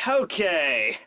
Okay.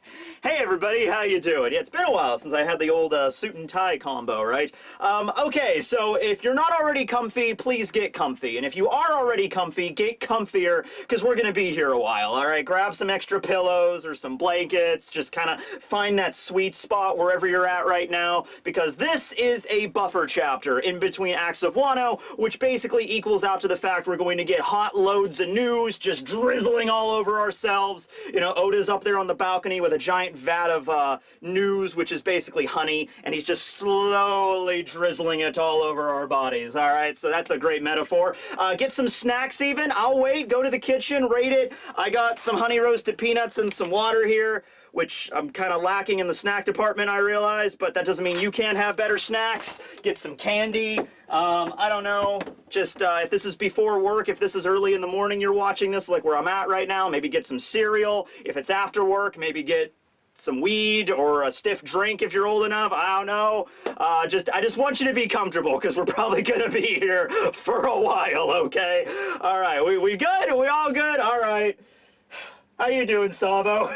Hey everybody, how you doing? Yeah, it's been a while since I had the old suit and tie combo, right? Okay, so if you're not already comfy, please get comfy. And if you are already comfy, get comfier, because we're gonna be here a while, alright? Grab some extra pillows or some blankets, just kind of find that sweet spot wherever you're at right now, because this is a buffer chapter in between Acts of Wano, which basically equals out to the fact we're going to get hot loads of news just drizzling all over ourselves. You know, Oda's up there on the balcony with a giant vat of news, which is basically honey, and he's just slowly drizzling it all over our bodies. All right, so that's a great metaphor. Get some snacks even. I'll wait. Go to the kitchen, rate it. I got some honey roasted peanuts and some water here, which I'm kind of lacking in the snack department, I realize, but that doesn't mean you can't have better snacks. Get some candy. I don't know, just if this is before work, if this is early in the morning you're watching this, like where I'm at right now, maybe get some cereal. If it's after work, maybe get some weed or a stiff drink if you're old enough. I don't know. I just want you to be comfortable, because we're probably gonna be here for a while, okay? All right, we good? Are we all good? All right. How you doing, Sabo?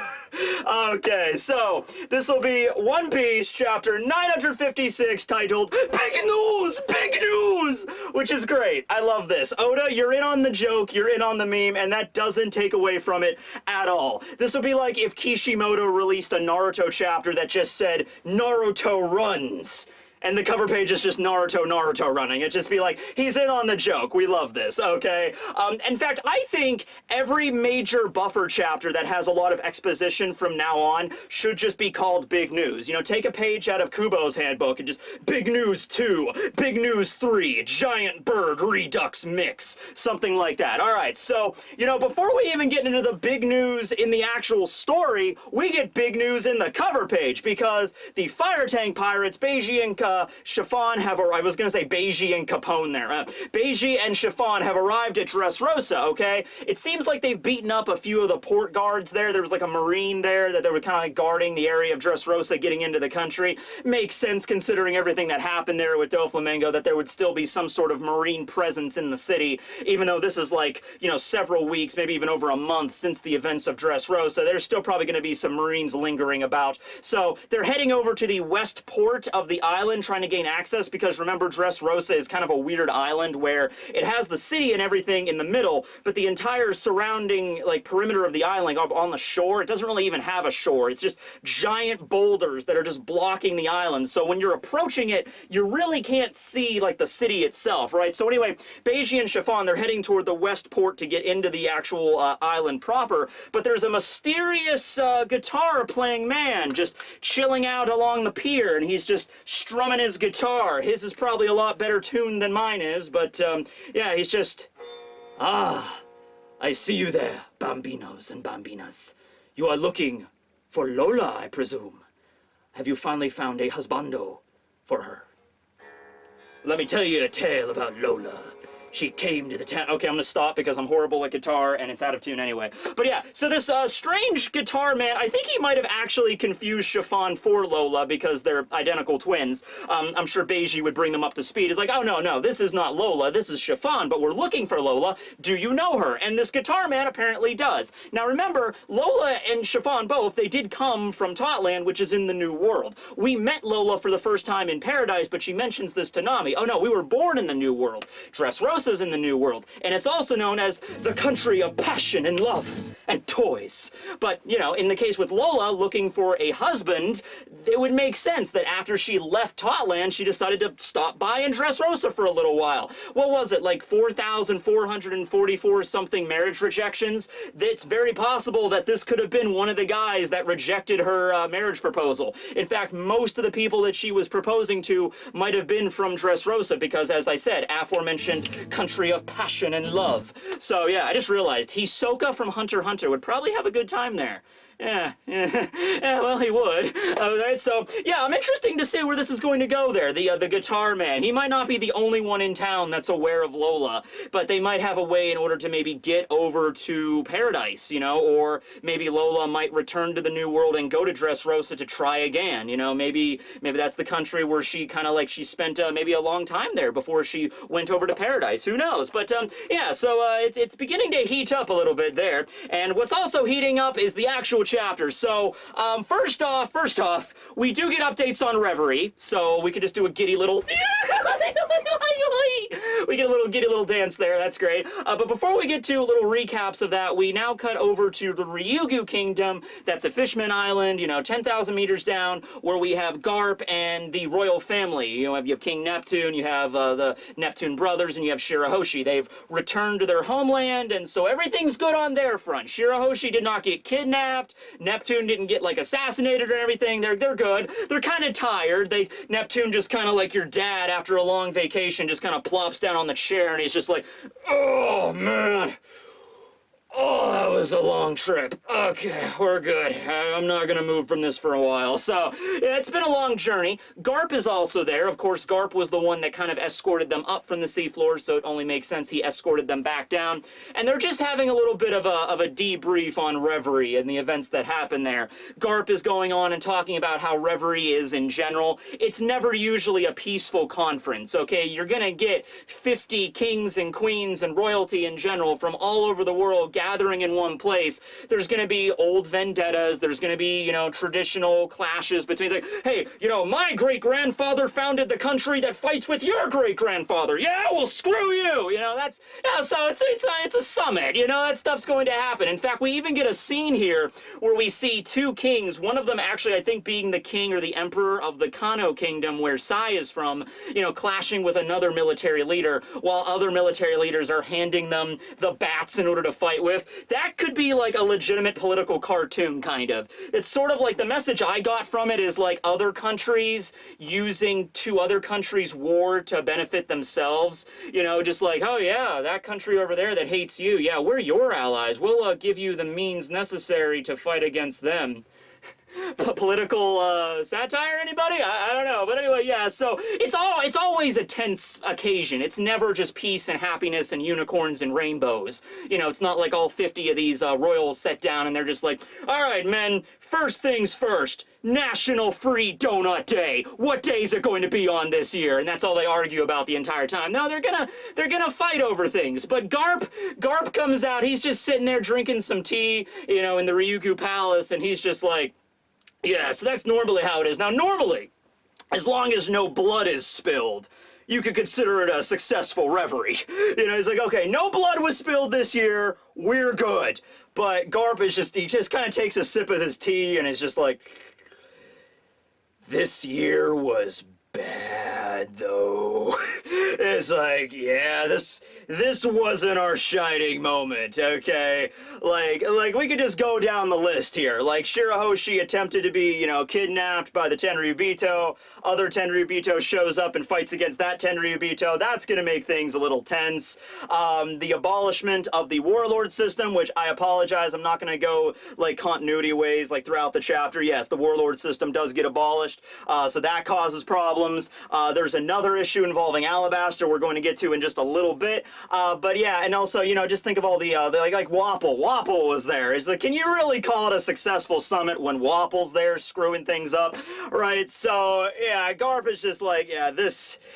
Okay, so this will be One Piece chapter 956 titled Big News! Big News! Which is great. I love this. Oda, you're in on the joke, you're in on the meme, and that doesn't take away from it at all. This would be like if Kishimoto released a Naruto chapter that just said, Naruto runs. And the cover page is just Naruto running. It'd just be like, he's in on the joke. We love this, okay? In fact, I think every major buffer chapter that has a lot of exposition from now on should just be called Big News. You know, take a page out of Kubo's handbook and just Big News 2, Big News 3, Giant Bird Redux Mix, something like that. All right, so, you know, before we even get into the big news in the actual story, we get big news in the cover page, because the Fire Tank Pirates, Beiji and Chiffon have, I was going to say Beiji and Capone there. Beiji and Chiffon have arrived at Dressrosa, okay? It seems like they've beaten up a few of the port guards there. There was like a marine there that they were kind of like guarding the area of Dressrosa getting into the country. Makes sense considering everything that happened there with Doflamingo, that there would still be some sort of marine presence in the city, even though this is like, you know, several weeks, maybe even over a month since the events of Dressrosa. There's still probably going to be some marines lingering about. So they're heading over to the west port of the island, trying to gain access, because remember, Dressrosa is kind of a weird island where it has the city and everything in the middle, but the entire surrounding like perimeter of the island on the shore, it doesn't really even have a shore. It's just giant boulders that are just blocking the island. So when you're approaching it, you really can't see like the city itself, right? So anyway, Beiji and Chiffon, they're heading toward the west port to get into the actual island proper, but there's a mysterious guitar playing man just chilling out along the pier, and he's just strumming his guitar. His is probably a lot better tuned than mine is, but yeah, he's just... Ah, I see you there, bambinos and bambinas. You are looking for Lola, I presume. Have you finally found a husbando for her? Let me tell you a tale about Lola. She came to the town. Okay, I'm gonna stop because I'm horrible at guitar and it's out of tune anyway. But yeah, so this strange guitar man, I think he might have actually confused Chiffon for Lola because they're identical twins. I'm sure Beiji would bring them up to speed. It's like, oh no, this is not Lola, this is Chiffon, but we're looking for Lola. Do you know her? And this guitar man apparently does. Now remember, Lola and Chiffon both, they did come from Totland, which is in the New World. We met Lola for the first time in Paradise, but she mentions this to Nami. Oh no, we were born in the New World. Dressrosa is in the New World, and it's also known as the country of passion and love and toys. But, you know, in the case with Lola looking for a husband, it would make sense that after she left Totland, she decided to stop by in Dressrosa for a little while. What was it, like 4,444 something marriage rejections? It's very possible that this could have been one of the guys that rejected her marriage proposal. In fact, most of the people that she was proposing to might have been from Dressrosa, because, as I said, aforementioned country of passion and love. So yeah, I just realized Hisoka from Hunter x Hunter would probably have a good time there. Yeah, well, he would. Alright, so, yeah, I'm interested to see where this is going to go there. The guitar man. He might not be the only one in town that's aware of Lola, but they might have a way in order to maybe get over to Paradise, you know, or maybe Lola might return to the New World and go to Dressrosa to try again, you know, maybe that's the country where she kind of like, she spent maybe a long time there before she went over to Paradise. nice. Who knows? But yeah, so it's beginning to heat up a little bit there. And what's also heating up is the actual chapter. So first off, we do get updates on Reverie, so we could just do a giddy little we get a little giddy little dance there. That's great. But before we get to little recaps of that, we now cut over to the Ryugu Kingdom. That's a Fishman Island, you know, 10,000 meters down, where we have Garp and the royal family. You have King Neptune, you have the Neptune brothers, and you have Shirahoshi. They've returned to their homeland, and so everything's good on their front. Shirahoshi did not get kidnapped. Neptune didn't get like assassinated or everything. They're good. They're kind of tired. Neptune just kind of like your dad after a long vacation, just kind of plops down on the chair, and he's just like, oh man. Oh, that was a long trip. Okay, we're good. I'm not gonna move from this for a while. So, yeah, it's been a long journey. Garp is also there. Of course, Garp was the one that kind of escorted them up from the seafloor, so it only makes sense he escorted them back down. And they're just having a little bit of a debrief on Reverie and the events that happened there. Garp is going on and talking about how Reverie is in general. It's never usually a peaceful conference, okay? You're gonna get 50 kings and queens and royalty in general from all over the world gathering in one place. There's going to be old vendettas. There's going to be, you know, traditional clashes between, like, hey, you know, my great-grandfather founded the country that fights with your great-grandfather. Yeah, well, screw you. You know, that's, yeah, so it's a summit. You know, that stuff's going to happen. In fact, we even get a scene here where we see two kings, one of them actually, I think, being the king or the emperor of the Kano kingdom where Sai is from, you know, clashing with another military leader, while other military leaders are handing them the bats in order to fight with. That could be like a legitimate political cartoon, kind of. It's sort of like the message I got from it is like other countries using two other countries' war to benefit themselves. You know, just like, oh yeah, that country over there that hates you, yeah, we're your allies. We'll give you the means necessary to fight against them. Political satire, anybody? I don't know, but anyway, yeah, so it's always a tense occasion. It's never just peace and happiness and unicorns and rainbows. You know, it's not like all 50 of these royals sit down and they're just like, all right, men, first things first, National Free Donut Day. What day is it going to be on this year? And that's all they argue about the entire time. No, they're gonna fight over things. But Garp comes out, he's just sitting there drinking some tea, you know, in the Ryugu Palace, and he's just like, yeah, so that's normally how it is. Now, normally, as long as no blood is spilled, you could consider it a successful reverie. You know, he's like, okay, no blood was spilled this year, we're good. But Garp is just, he just kind of takes a sip of his tea and is just like, this year was bad, though. It's like, yeah, this wasn't our shining moment, okay? Like we could just go down the list here. Like, Shirahoshi attempted to be, you know, kidnapped by the Tenryubito. Other Tenryubito shows up and fights against that Tenryubito. That's gonna make things a little tense. The abolishment of the Warlord system, which I apologize, I'm not gonna go, like, continuity ways, like, throughout the chapter. Yes, the Warlord system does get abolished, so that causes problems. There's another issue involving Alabaster we're going to get to in just a little bit. But yeah, and also, you know, just think of all the like Wapple. Wapple was there. It's like, can you really call it a successful summit when Wapple's there screwing things up, right? So yeah, Garp is just like, yeah,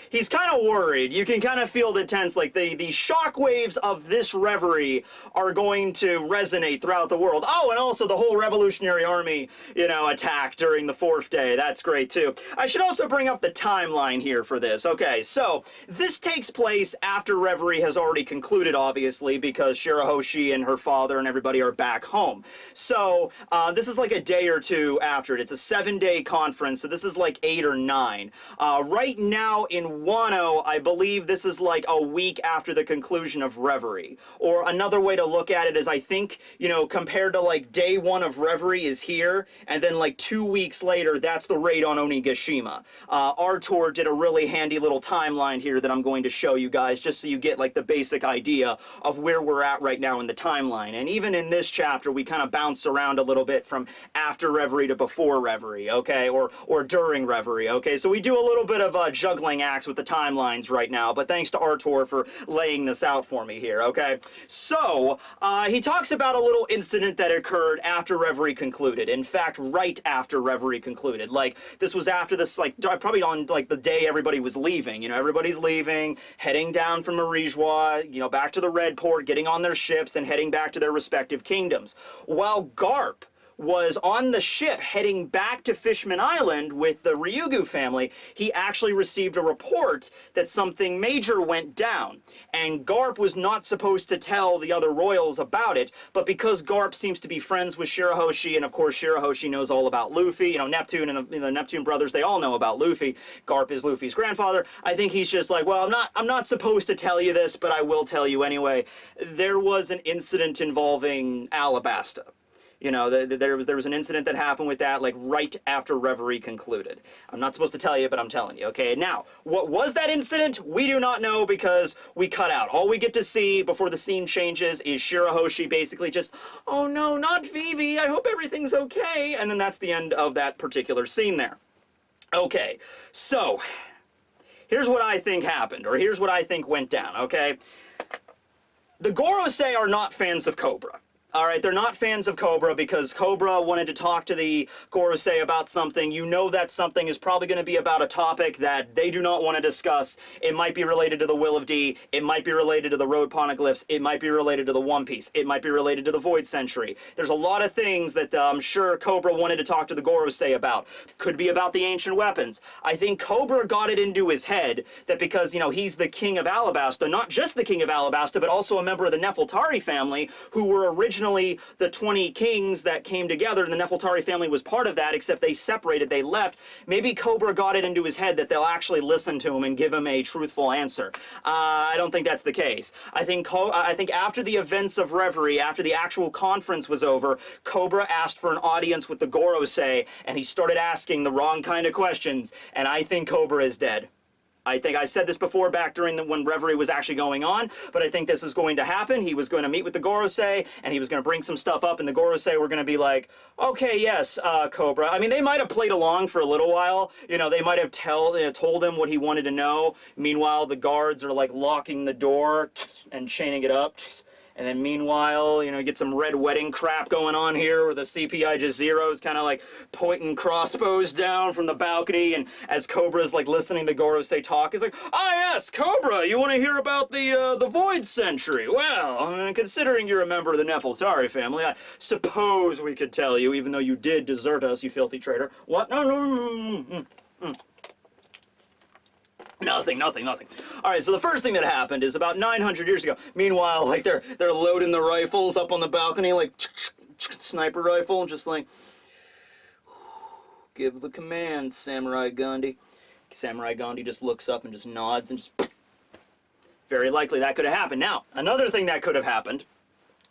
he's kind of worried. You can kind of feel the tense, like the shockwaves of this reverie are going to resonate throughout the world. Oh, and also the whole Revolutionary Army, you know, attack during the 4th day. That's great too. I should also bring up the timeline here for this. Okay, so this takes place after Reverie has already concluded, obviously, because Shirahoshi and her father and everybody are back home. So this is like a day or two after it. It's a 7-day conference, so this is like 8 or 9. Right now in Wano, I believe this is like a week after the conclusion of Reverie. Or another way to look at it is, I think, you know, compared to like day 1 of Reverie is here, and then like 2 weeks later, that's the raid on Onigashima. Artor did a really handy little timeline here that I'm going to show you guys, just so you get like the basic idea of where we're at right now in the timeline. And even in this chapter, we kind of bounce around a little bit from after Reverie to before Reverie, okay, or during Reverie, okay. So we do a little bit of juggling acts with the timelines right now, but thanks to Artor for laying this out for me here, okay. So he talks about a little incident that occurred after Reverie concluded. In fact, right after Reverie concluded. Like, this was after this, like, probably on like the day everybody was leaving. You know, everybody's leaving, heading down from Marijois, you know, back to the Red Port, getting on their ships and heading back to their respective kingdoms. While Garp was on the ship heading back to Fishman Island with the Ryugu family, he actually received a report that something major went down. And Garp was not supposed to tell the other royals about it, but because Garp seems to be friends with Shirahoshi, and of course Shirahoshi knows all about Luffy, you know, Neptune and the Neptune brothers, they all know about Luffy. Garp is Luffy's grandfather. I think he's just like, well, I'm not supposed to tell you this, but I will tell you anyway. There was an incident involving Alabasta. You know, there was an incident that happened with that, like, right after Reverie concluded. I'm not supposed to tell you, but I'm telling you, okay? Now, what was that incident? We do not know because we cut out. All we get to see before the scene changes is Shirahoshi basically just, oh no, not Vivi, I hope everything's okay, and then that's the end of that particular scene there. Okay, so, here's what I think happened, or here's what I think went down, okay? The Gorosei are not fans of Cobra. All right, they're not fans of Cobra because Cobra wanted to talk to the Gorosei about something. You know that something is probably going to be about a topic that they do not want to discuss. It might be related to the Will of D. It might be related to the Road Poneglyphs. It might be related to the One Piece. It might be related to the Void Century. There's a lot of things that I'm sure Cobra wanted to talk to the Gorosei about. Could be about the ancient weapons. I think Cobra got it into his head that because, you know, he's the king of Alabasta, not just the king of Alabasta, but also a member of the Nefeltari family who were originally the 20 kings that came together, and the Nefeltari family was part of that, except they separated, they left. Maybe Cobra got it into his head that they'll actually listen to him and give him a truthful answer. I don't think that's the case. I think after the events of Reverie, after the actual conference was over, Cobra asked for an audience with the Gorosei, and he started asking the wrong kind of questions, and I think Cobra is dead. I think I said this before back during when Reverie was actually going on, but I think this is going to happen. He was going to meet with the Gorosei, and he was going to bring some stuff up, and the Gorosei were going to be like, okay, yes, Cobra. I mean, they might have played along for a little while. You know, they might have told him what he wanted to know. Meanwhile, the guards are, like, locking the door and chaining it up. And then meanwhile, you know, you get some red wedding crap going on here where the CPI just zeros, kind of like pointing crossbows down from the balcony. And as Cobra's like listening to Gorosei talk, he's like, ah, yes, Cobra, you want to hear about the Void Century? Well, considering you're a member of the Nefeltari family, I suppose we could tell you, even though you did desert us, you filthy traitor. What? No. Nothing. All right, so the first thing that happened is about 900 years ago. Meanwhile, like they're loading the rifles up on the balcony, like sniper rifle, just like give the command, Samurai Gandhi. Samurai Gandhi just looks up and just nods and just very likely that could have happened. Now, another thing that could have happened,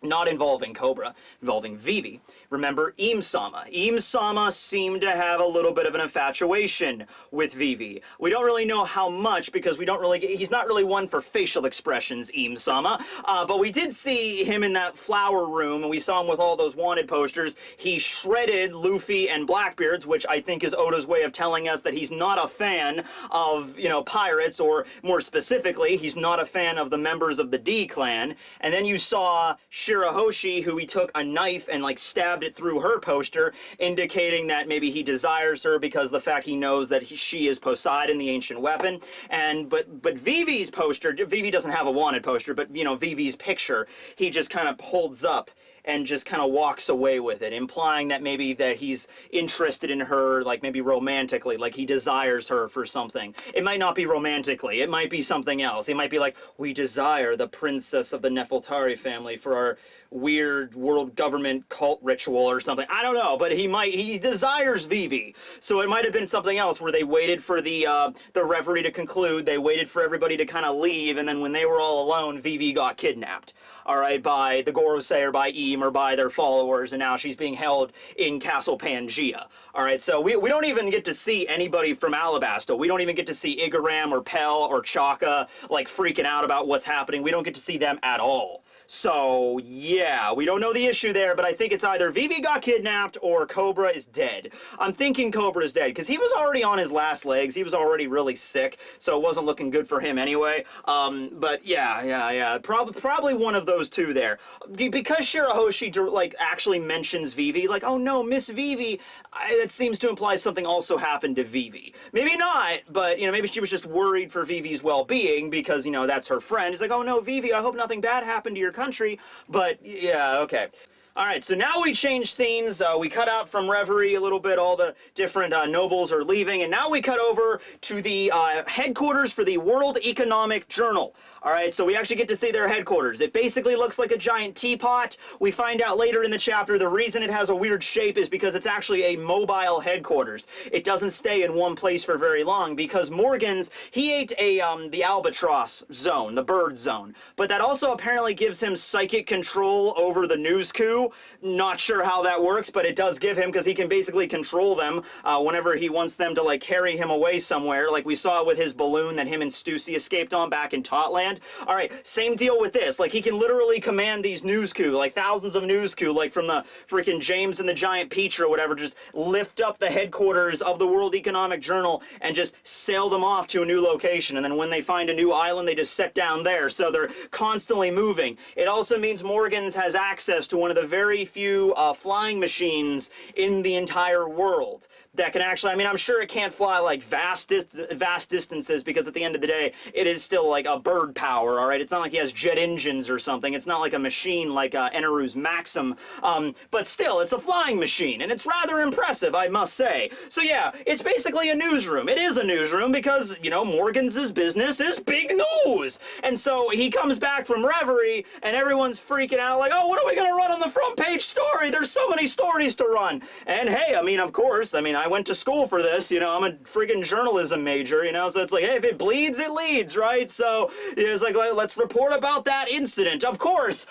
not involving Cobra, involving Vivi. Remember Msama. Msama seemed to have a little bit of an infatuation with Vivi. We don't really know how much because he's not really one for facial expressions, Msama. But we did see him in that flower room, and we saw him with all those wanted posters. He shredded Luffy and Blackbeard's, which I think is Oda's way of telling us that he's not a fan of, you know, pirates, or more specifically, he's not a fan of the members of the D clan. And then you saw Shirahoshi, who he took a knife and like stabbed it through her poster, indicating that maybe he desires her because of the fact he knows that she is Poseidon, the ancient weapon. And but Vivi's poster, Vivi doesn't have a wanted poster, but you know, Vivi's picture, he just kind of holds up and just kind of walks away with it, implying that maybe that he's interested in her, like maybe romantically, like he desires her for something. It might not be romantically, it might be something else. It might be like, we desire the princess of the Nefeltari family for our weird world government cult ritual or something. I don't know, but he desires Vivi. So it might have been something else where they waited for the reverie to conclude, they waited for everybody to kind of leave, and then when they were all alone, Vivi got kidnapped. All right, by the Gorosei or by or by their followers, and now she's being held in Castle Pangea. All right, so we don't even get to see anybody from Alabasta. We don't even get to see Igaram or Pell or Chaka like freaking out about what's happening. We don't get to see them at all. So, yeah, we don't know the issue there, but I think it's either Vivi got kidnapped or Cobra is dead. I'm thinking Cobra is dead, because he was already on his last legs. He was already really sick, so it wasn't looking good for him anyway. But yeah. Probably one of those two there. Because Shirahoshi, like, actually mentions Vivi, like, oh no, Miss Vivi, that seems to imply something also happened to Vivi. Maybe not, but, you know, maybe she was just worried for Vivi's well-being, because, you know, that's her friend. He's like, oh no, Vivi, I hope nothing bad happened to your country. But, yeah, okay. Alright, so now we change scenes, we cut out from Reverie a little bit, all the different nobles are leaving, and now we cut over to the headquarters for the World Economic Journal. Alright, so we actually get to see their headquarters. It basically looks like a giant teapot. We find out later in the chapter the reason it has a weird shape is because it's actually a mobile headquarters. It doesn't stay in one place for very long, because Morgan's, he ate the albatross zone, the bird zone, but that also apparently gives him psychic control over the news coup. Not sure how that works, but it does give him, because he can basically control them whenever he wants them to, like, carry him away somewhere, like we saw with his balloon that him and Stussy escaped on back in Totland. Alright, same deal with this. Like, he can literally command these news coup, like thousands of news coup, like from the freaking James and the Giant Peach or whatever, just lift up the headquarters of the World Economic Journal and just sail them off to a new location, and then when they find a new island, they just set down there, so they're constantly moving. It also means Morgan's has access to one of the very few flying machines in the entire world that can actually, I mean, I'm sure it can't fly like vast distances, because at the end of the day, it is still like a bird power, alright? It's not like he has jet engines or something. It's not like a machine like Eneru's Maxim, but still, it's a flying machine, and it's rather impressive, I must say. So yeah, it's basically a newsroom. It is a newsroom because, you know, Morgan's business is big news! And so he comes back from Reverie, and everyone's freaking out like, oh, what are we gonna run on the front page story? There's so many stories to run! And hey, I mean, of course, I mean, I went to school for this, you know, I'm a freaking journalism major, you know, so it's like, hey, if it bleeds, it leads, right? So, you know, it's like, let's report about that incident. Of course,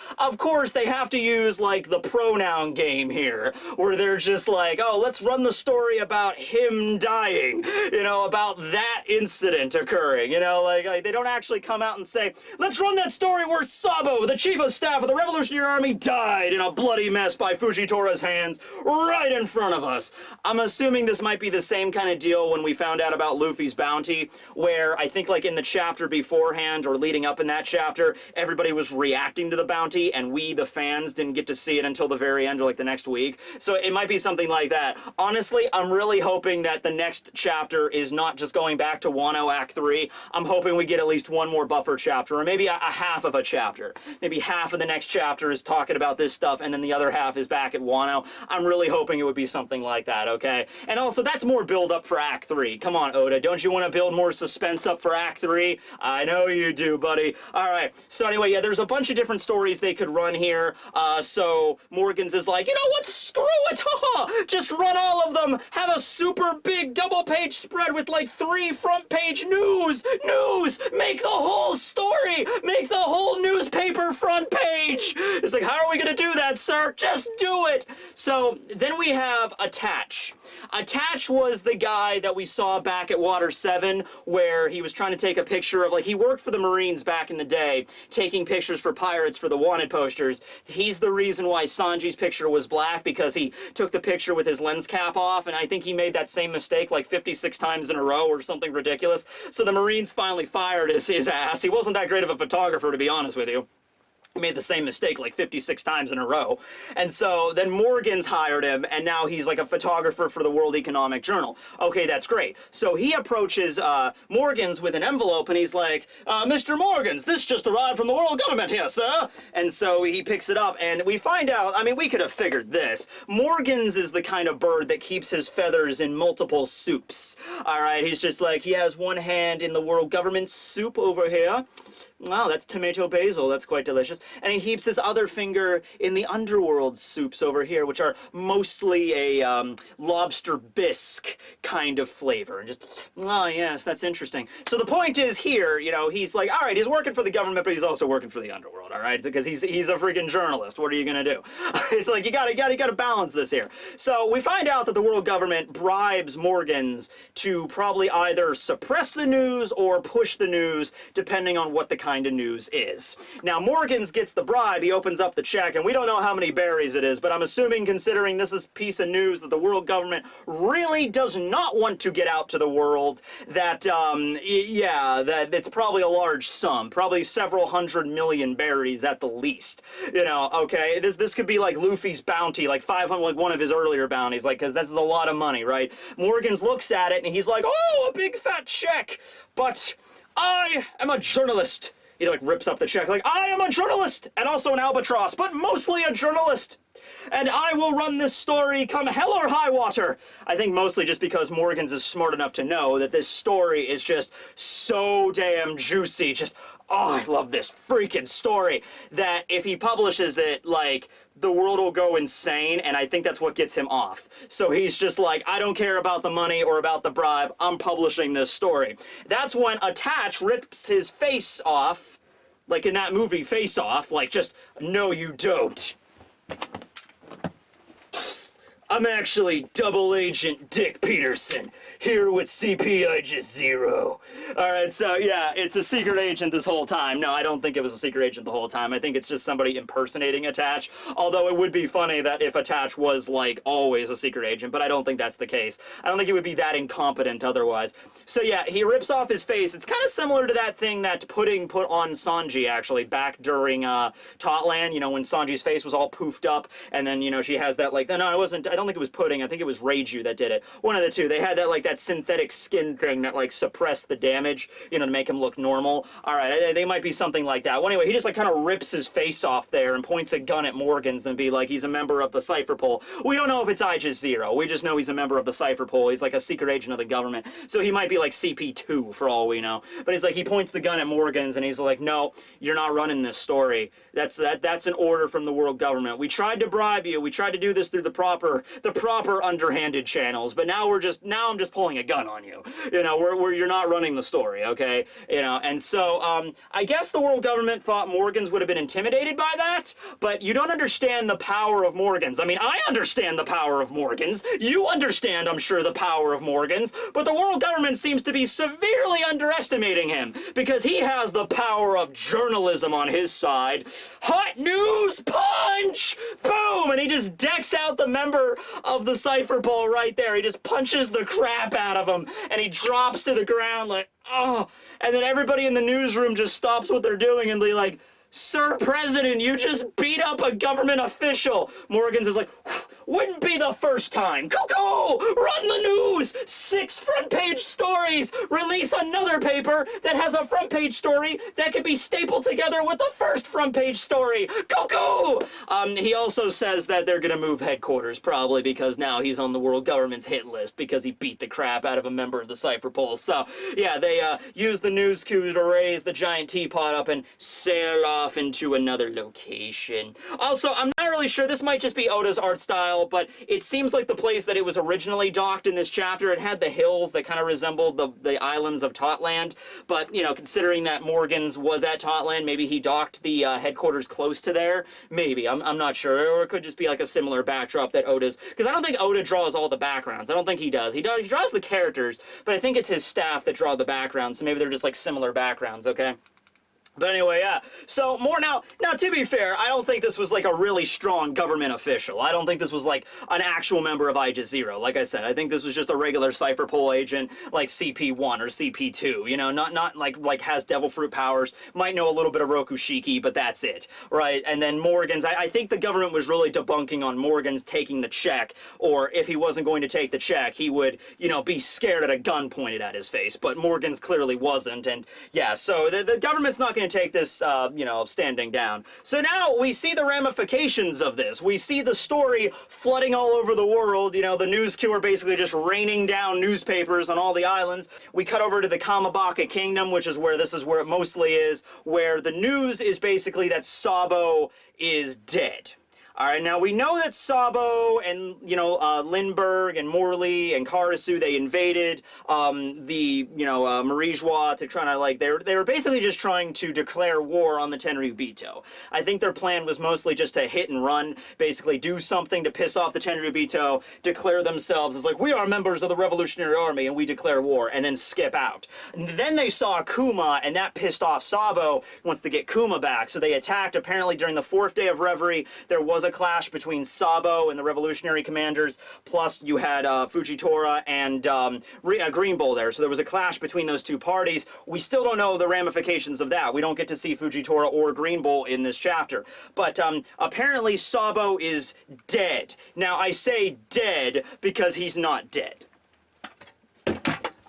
they have to use, like, the pronoun game here, where they're just like, oh, let's run the story about him dying, you know, about that incident occurring, you know, like they don't actually come out and say, let's run that story where Sabo, the chief of staff of the Revolutionary Army, died in a bloody mess by Fujitora's hands right in front of us. I'm assuming this might be the same kind of deal when we found out about Luffy's bounty, where I think, like, in the chapter beforehand or leading up in that chapter, everybody was reacting to the bounty, and we, the fans, didn't get to see it until the very end or, like, the next week. So it might be something like that. Honestly, I'm really hoping that the next chapter is not just going back to Wano Act 3. I'm hoping we get at least one more buffer chapter, or maybe a half of a chapter. Maybe half of the next chapter is talking about this stuff, and then the other half is back at Wano. I'm really hoping it would be something like that, okay? And also, that's more build-up for Act 3. Come on, Oda, don't you want to build more suspense up for Act 3? I know you do, buddy. Alright, so anyway, yeah, there's a bunch of different stories they could run here. So Morgan's is like, you know what, screw it, haha! Just run all of them! Have a super big double-page spread with, like, 3 front-page news! News! Make the whole story! Make the whole newspaper front page! It's like, how are we gonna do that, sir? Just do it! So, then we have Attach. Attach was the guy that we saw back at Water 7, where he was trying to take a picture of, like, he worked for the Marines back in the day, taking pictures for pirates for the wanted posters. He's the reason why Sanji's picture was black, because he took the picture with his lens cap off, and I think he made that same mistake like 56 times in a row or something ridiculous. So the Marines finally fired his ass. He wasn't that great of a photographer, to be honest with you. Made the same mistake like 56 times in a row. And so then Morgan's hired him, and now he's like a photographer for the World Economic Journal. Okay, that's great. So he approaches Morgan's with an envelope, and he's like, Mr. Morgan's, this just arrived from the world government here, sir. And so he picks it up, and we find out, I mean, we could have figured this. Morgan's is the kind of bird that keeps his feathers in multiple soups. Alright, he's just like, he has one hand in the world government soup over here. Wow, that's tomato basil. That's quite delicious. And he keeps his other finger in the underworld soups over here, which are mostly a lobster bisque kind of flavor. And just, oh yes, that's interesting. So the point is here, you know, he's like, all right, he's working for the government, but he's also working for the underworld, all right? Because he's a freaking journalist. What are you gonna do? It's like, you gotta balance this here. So we find out that the world government bribes Morgan's to probably either suppress the news or push the news, depending on what the kind of news is. Now, Morgan's gets the bribe, he opens up the check, and we don't know how many berries it is, but I'm assuming, considering this is a piece of news that the world government really does not want to get out to the world, that, yeah, that it's probably a large sum, probably several 100 million berries at the least, you know, okay? This could be like Luffy's bounty, like 500, like one of his earlier bounties, like, because this is a lot of money, right? Morgans looks at it, and he's like, oh, a big fat check, but I am a journalist. He like rips up the check like, I am a journalist and also an albatross, but mostly a journalist. And I will run this story come hell or high water. I think mostly just because Morgans is smart enough to know that this story is just so damn juicy. Just, oh, I love this freaking story. That if he publishes it, like, the world will go insane, and I think that's what gets him off. So he's just like, I don't care about the money or about the bribe, I'm publishing this story. That's when Attach rips his face off, like in that movie Face Off, like just, no you don't. I'm actually Double Agent Dick Peterson, here with CP0. Alright, so yeah, it's a secret agent this whole time. No, I don't think it was a secret agent the whole time. I think it's just somebody impersonating Attach. Although it would be funny that if Attach was, like, always a secret agent, but I don't think that's the case. I don't think he would be that incompetent otherwise. So yeah, he rips off his face. It's kind of similar to that thing that Pudding put on Sanji, actually, back during Totland, you know, when Sanji's face was all poofed up, and then, you know, she has that, like, no, it wasn't, I don't think it was Pudding, I think it was Reiju that did it. One of the two. They had that, like, that synthetic skin thing that, like, suppressed the damage, you know, to make him look normal. Alright, they might be something like that. Well, anyway, he just, like, kind of rips his face off there and points a gun at Morgans and be like, he's a member of the Cypher Pole. We don't know if it's Aegis Zero. We just know he's a member of the Cypher Pole. He's, like, a secret agent of the government. So he might be, like, CP2 for all we know. But he's like, he points the gun at Morgans and he's like, no, you're not running this story. That's an order from the world government. We tried to bribe you. We tried to do this through the proper underhanded channels, but now I'm just pulling a gun on you. You know, you're not running the story, okay? You know, and so, I guess the world government thought Morgans would have been intimidated by that, but you don't understand the power of Morgans. I mean, I understand the power of Morgans. You understand, I'm sure, the power of Morgans, but the world government seems to be severely underestimating him, because he has the power of journalism on his side. Hot news punch! Boom! And he just decks out the member of the Cypher Pole right there. He just punches the crap out of him, and he drops to the ground like, oh. And then everybody in the newsroom just stops what they're doing and be like, Sir President, you just beat up a government official. Morgans is like, wouldn't be the first time. Cuckoo! Run the news! 6 front-page stories! Release another paper that has a front-page story that can be stapled together with the first front-page story. Cuckoo! He also says that they're gonna move headquarters, probably because now he's on the world government's hit list because he beat the crap out of a member of the Cypher Pole. So, yeah, they use the news coup to raise the giant teapot up and sail off into another location. Also, I'm not really sure, this might just be Oda's art style, but it seems like the place that it was originally docked in this chapter, it had the hills that kind of resembled the islands of Totland, but, you know, considering that Morgans was at Totland, maybe he docked the headquarters close to there. Maybe, I'm not sure, or it could just be like a similar backdrop that Oda's, because I don't think Oda draws all the backgrounds. I don't think he does. He draws the characters, but I think it's his staff that draw the backgrounds, so maybe they're just like similar backgrounds, okay? But anyway, yeah. So more now, to be fair, I don't think this was like a really strong government official. I don't think this was like an actual member of Aegis Zero. Like I said, I think this was just a regular Cypher Pole agent, like CP1 or CP2. You know, not like has devil fruit powers. Might know a little bit of Rokushiki, but that's it, right? And then Morgans, I think the government was really debunking on Morgans taking the check, or if he wasn't going to take the check, he would, you know, be scared at a gun pointed at his face. But Morgans clearly wasn't, and yeah, so the government's not going to take this, you know, standing down. So now we see the ramifications of this. We see the story flooding all over the world. You know, the news crew are basically just raining down newspapers on all the islands. We cut over to the Kamabaka Kingdom, which is where it mostly is, where the news is basically that Sabo is dead. All right, now we know that Sabo and, Lindbergh and Morley and Karasu, they invaded Marijois to try to, like, they were basically just trying to declare war on the Tenryubito. I think their plan was mostly just to hit and run, basically do something to piss off the Tenryubito, declare themselves as like, we are members of the Revolutionary Army and we declare war, and then skip out. And then they saw Kuma, and that pissed off Sabo, wants to get Kuma back, so they attacked. Apparently during the 4th day of Reverie, there was a clash between Sabo and the revolutionary commanders, plus you had Fujitora and Green Bull there, so there was a clash between those two parties. We still don't know the ramifications of that. We don't get to see Fujitora or Green Bull in this chapter. But apparently Sabo is dead. Now I say dead because he's not dead.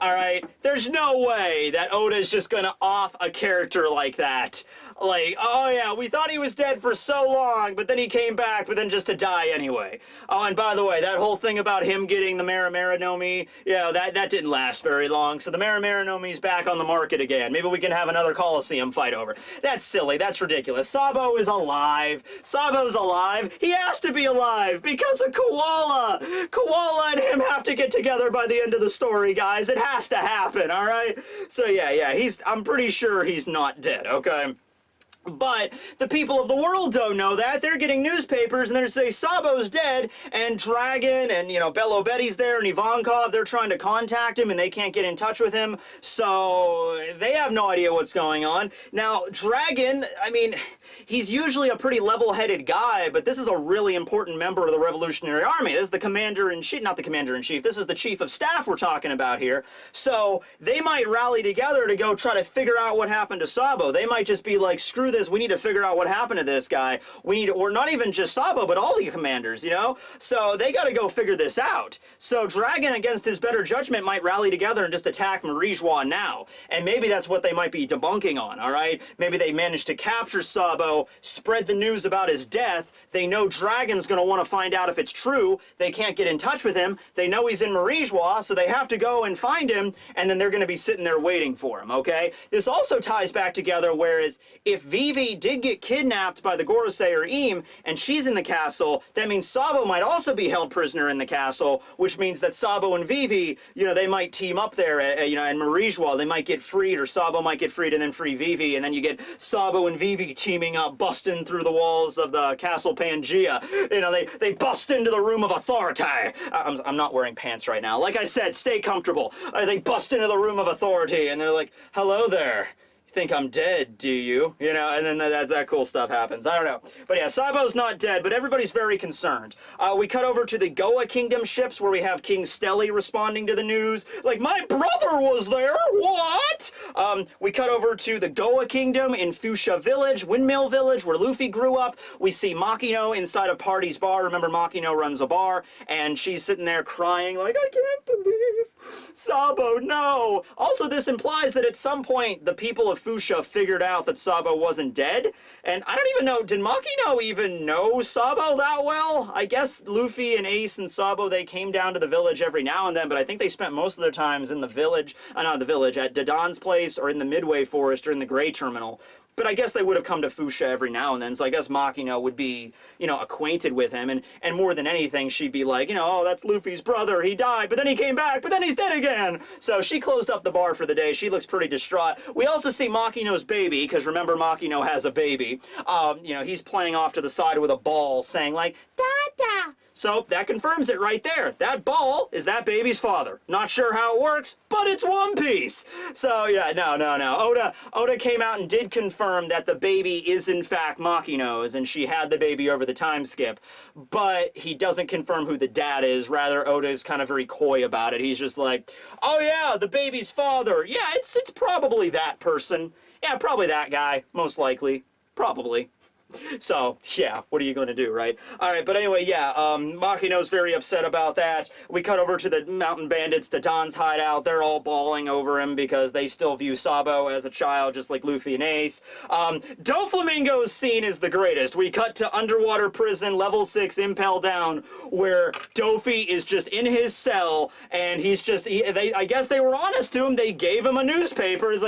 Alright? There's no way that Oda is just gonna off a character like that. Like, oh yeah, we thought he was dead for so long, but then he came back, but then just to die anyway. Oh, and by the way, that whole thing about him getting the Maramara no Mi, yeah, that didn't last very long, so the Maramara no Mi's back on the market again. Maybe we can have another Coliseum fight over. That's silly, that's ridiculous. Sabo is alive. Sabo's alive. He has to be alive because of Koala. Koala and him have to get together by the end of the story, guys. It has to happen, alright? So yeah, I'm pretty sure he's not dead, okay? But the people of the world don't know that. They're getting newspapers and they're saying Sabo's dead, and Dragon and, Bello Betty's there and Ivankov, they're trying to contact him and they can't get in touch with him. So they have no idea what's going on. Now, Dragon, I mean, he's usually a pretty level-headed guy, but this is a really important member of the Revolutionary Army. This is the commander-in-chief, not the commander-in-chief, this is the chief of staff we're talking about here. So they might rally together to go try to figure out what happened to Sabo. They might just be like, screw this, we need to figure out what happened to this guy. We need, or not even just Sabo, but all the commanders, So they gotta go figure this out. So Dragon, against his better judgment, might rally together and just attack Marijois now. And maybe that's what they might be debunking on, alright? Maybe they managed to capture Sabo, spread the news about his death. They know Dragon's gonna want to find out if it's true. They can't get in touch with him. They know he's in Marijois, so they have to go and find him, and then they're gonna be sitting there waiting for him, okay? This also ties back together, whereas if Vivi did get kidnapped by the Gorosei or Eam, and she's in the castle, that means Sabo might also be held prisoner in the castle, which means that Sabo and Vivi, they might team up there, in Marijois. They might get freed, or Sabo might get freed and then free Vivi, and then you get Sabo and Vivi teaming up, busting through the walls of the Castle Pangea. They bust into the room of authority. I'm not wearing pants right now. Like I said, stay comfortable. They bust into the room of authority, and they're like, hello there. Think I'm dead, do you? And then that cool stuff happens. I don't know. But yeah, Sabo's not dead, but everybody's very concerned. We cut over to the Goa Kingdom ships where we have King Stelly responding to the news. Like, my brother was there! What? We cut over to the Goa Kingdom in Fuchsia Village, Windmill Village, where Luffy grew up. We see Makino inside of Party's bar. Remember, Makino runs a bar, and she's sitting there crying like, I can't believe Sabo, no! Also, this implies that at some point, the people of Fuchsia figured out that Sabo wasn't dead. And I don't even know, did Makino even know Sabo that well? I guess Luffy and Ace and Sabo, they came down to the village every now and then, but I think they spent most of their times in the village, not the village, at Dadan's place or in the Midway Forest or in the Gray Terminal. But I guess they would have come to Fuchsia every now and then, so I guess Makino would be, acquainted with him, and more than anything, she'd be like, oh, that's Luffy's brother, he died, but then he came back, but then he's dead again! So she closed up the bar for the day. She looks pretty distraught. We also see Makino's baby, because remember, Makino has a baby. He's playing off to the side with a ball, saying like, Dada! So that confirms it right there. That ball is that baby's father. Not sure how it works, but it's One Piece. So yeah, no. Oda came out and did confirm that the baby is in fact Makino's, and she had the baby over the time skip. But he doesn't confirm who the dad is. Rather, Oda is kind of very coy about it. He's just like, oh yeah, the baby's father. Yeah, it's probably that person. Yeah, probably that guy, most likely. Probably. So, yeah, what are you going to do, right? Alright, but anyway, yeah, Makino's very upset about that. We cut over to the mountain bandits, to Don's hideout. They're all bawling over him because they still view Sabo as a child, just like Luffy and Ace. Doflamingo's scene is the greatest. We cut to underwater prison, level 6, Impel Down, where Dopey is just in his cell, and he's just, I guess they were honest to him. They gave him a newspaper. He's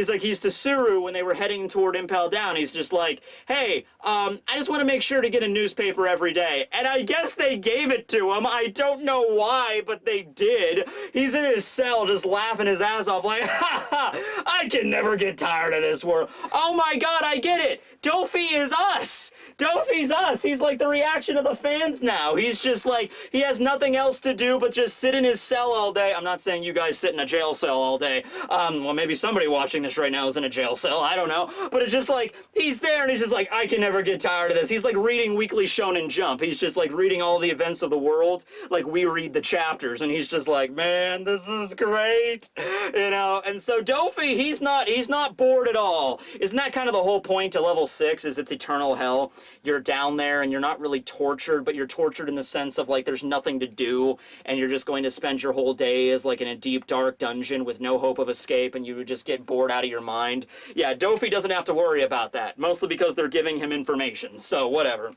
like he's to Suru when they were heading toward Impel Down. He's just like, hey, I just want to make sure to get a newspaper every day. And I guess they gave it to him. I don't know why, but they did. He's in his cell just laughing his ass off like, ha ha, I can never get tired of this world. Oh my god, I get it. Dopey is us. Dopey's us. He's like the reaction of the fans now. He's just like, he has nothing else to do but just sit in his cell all day. I'm not saying you guys sit in a jail cell all day. Well, maybe somebody watching this right now is in a jail cell. I don't know. But it's just like, he's there and he's just like, I can never get tired of this. He's like reading Weekly Shonen Jump. He's just like reading all the events of the world like we read the chapters. And he's just like, man, this is great. You know? And so Dopey, he's not bored at all. Isn't that kind of the whole point to level 6 is it's eternal hell? You're down there and you're not really tortured, but you're tortured in the sense of like there's nothing to do and you're just going to spend your whole day as like in a deep dark dungeon with no hope of escape and you would just get bored out of your mind. Yeah, Dopey doesn't have to worry about that, mostly because they're giving him information, so whatever.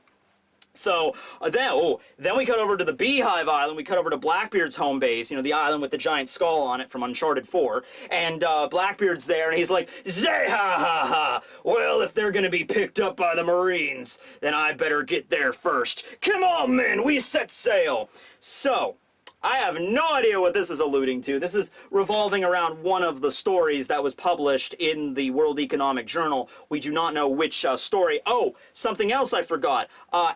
So then we cut over to the Beehive Island. We cut over to Blackbeard's home base, you know, the island with the giant skull on it from Uncharted 4. And Blackbeard's there, and he's like, "Zay ha ha ha! Well, if they're gonna be picked up by the Marines, then I better get there first. Come on, men, we set sail." So I have no idea what this is alluding to. This is revolving around one of the stories that was published in the World Economic Journal. We do not know which story. Oh, something else I forgot.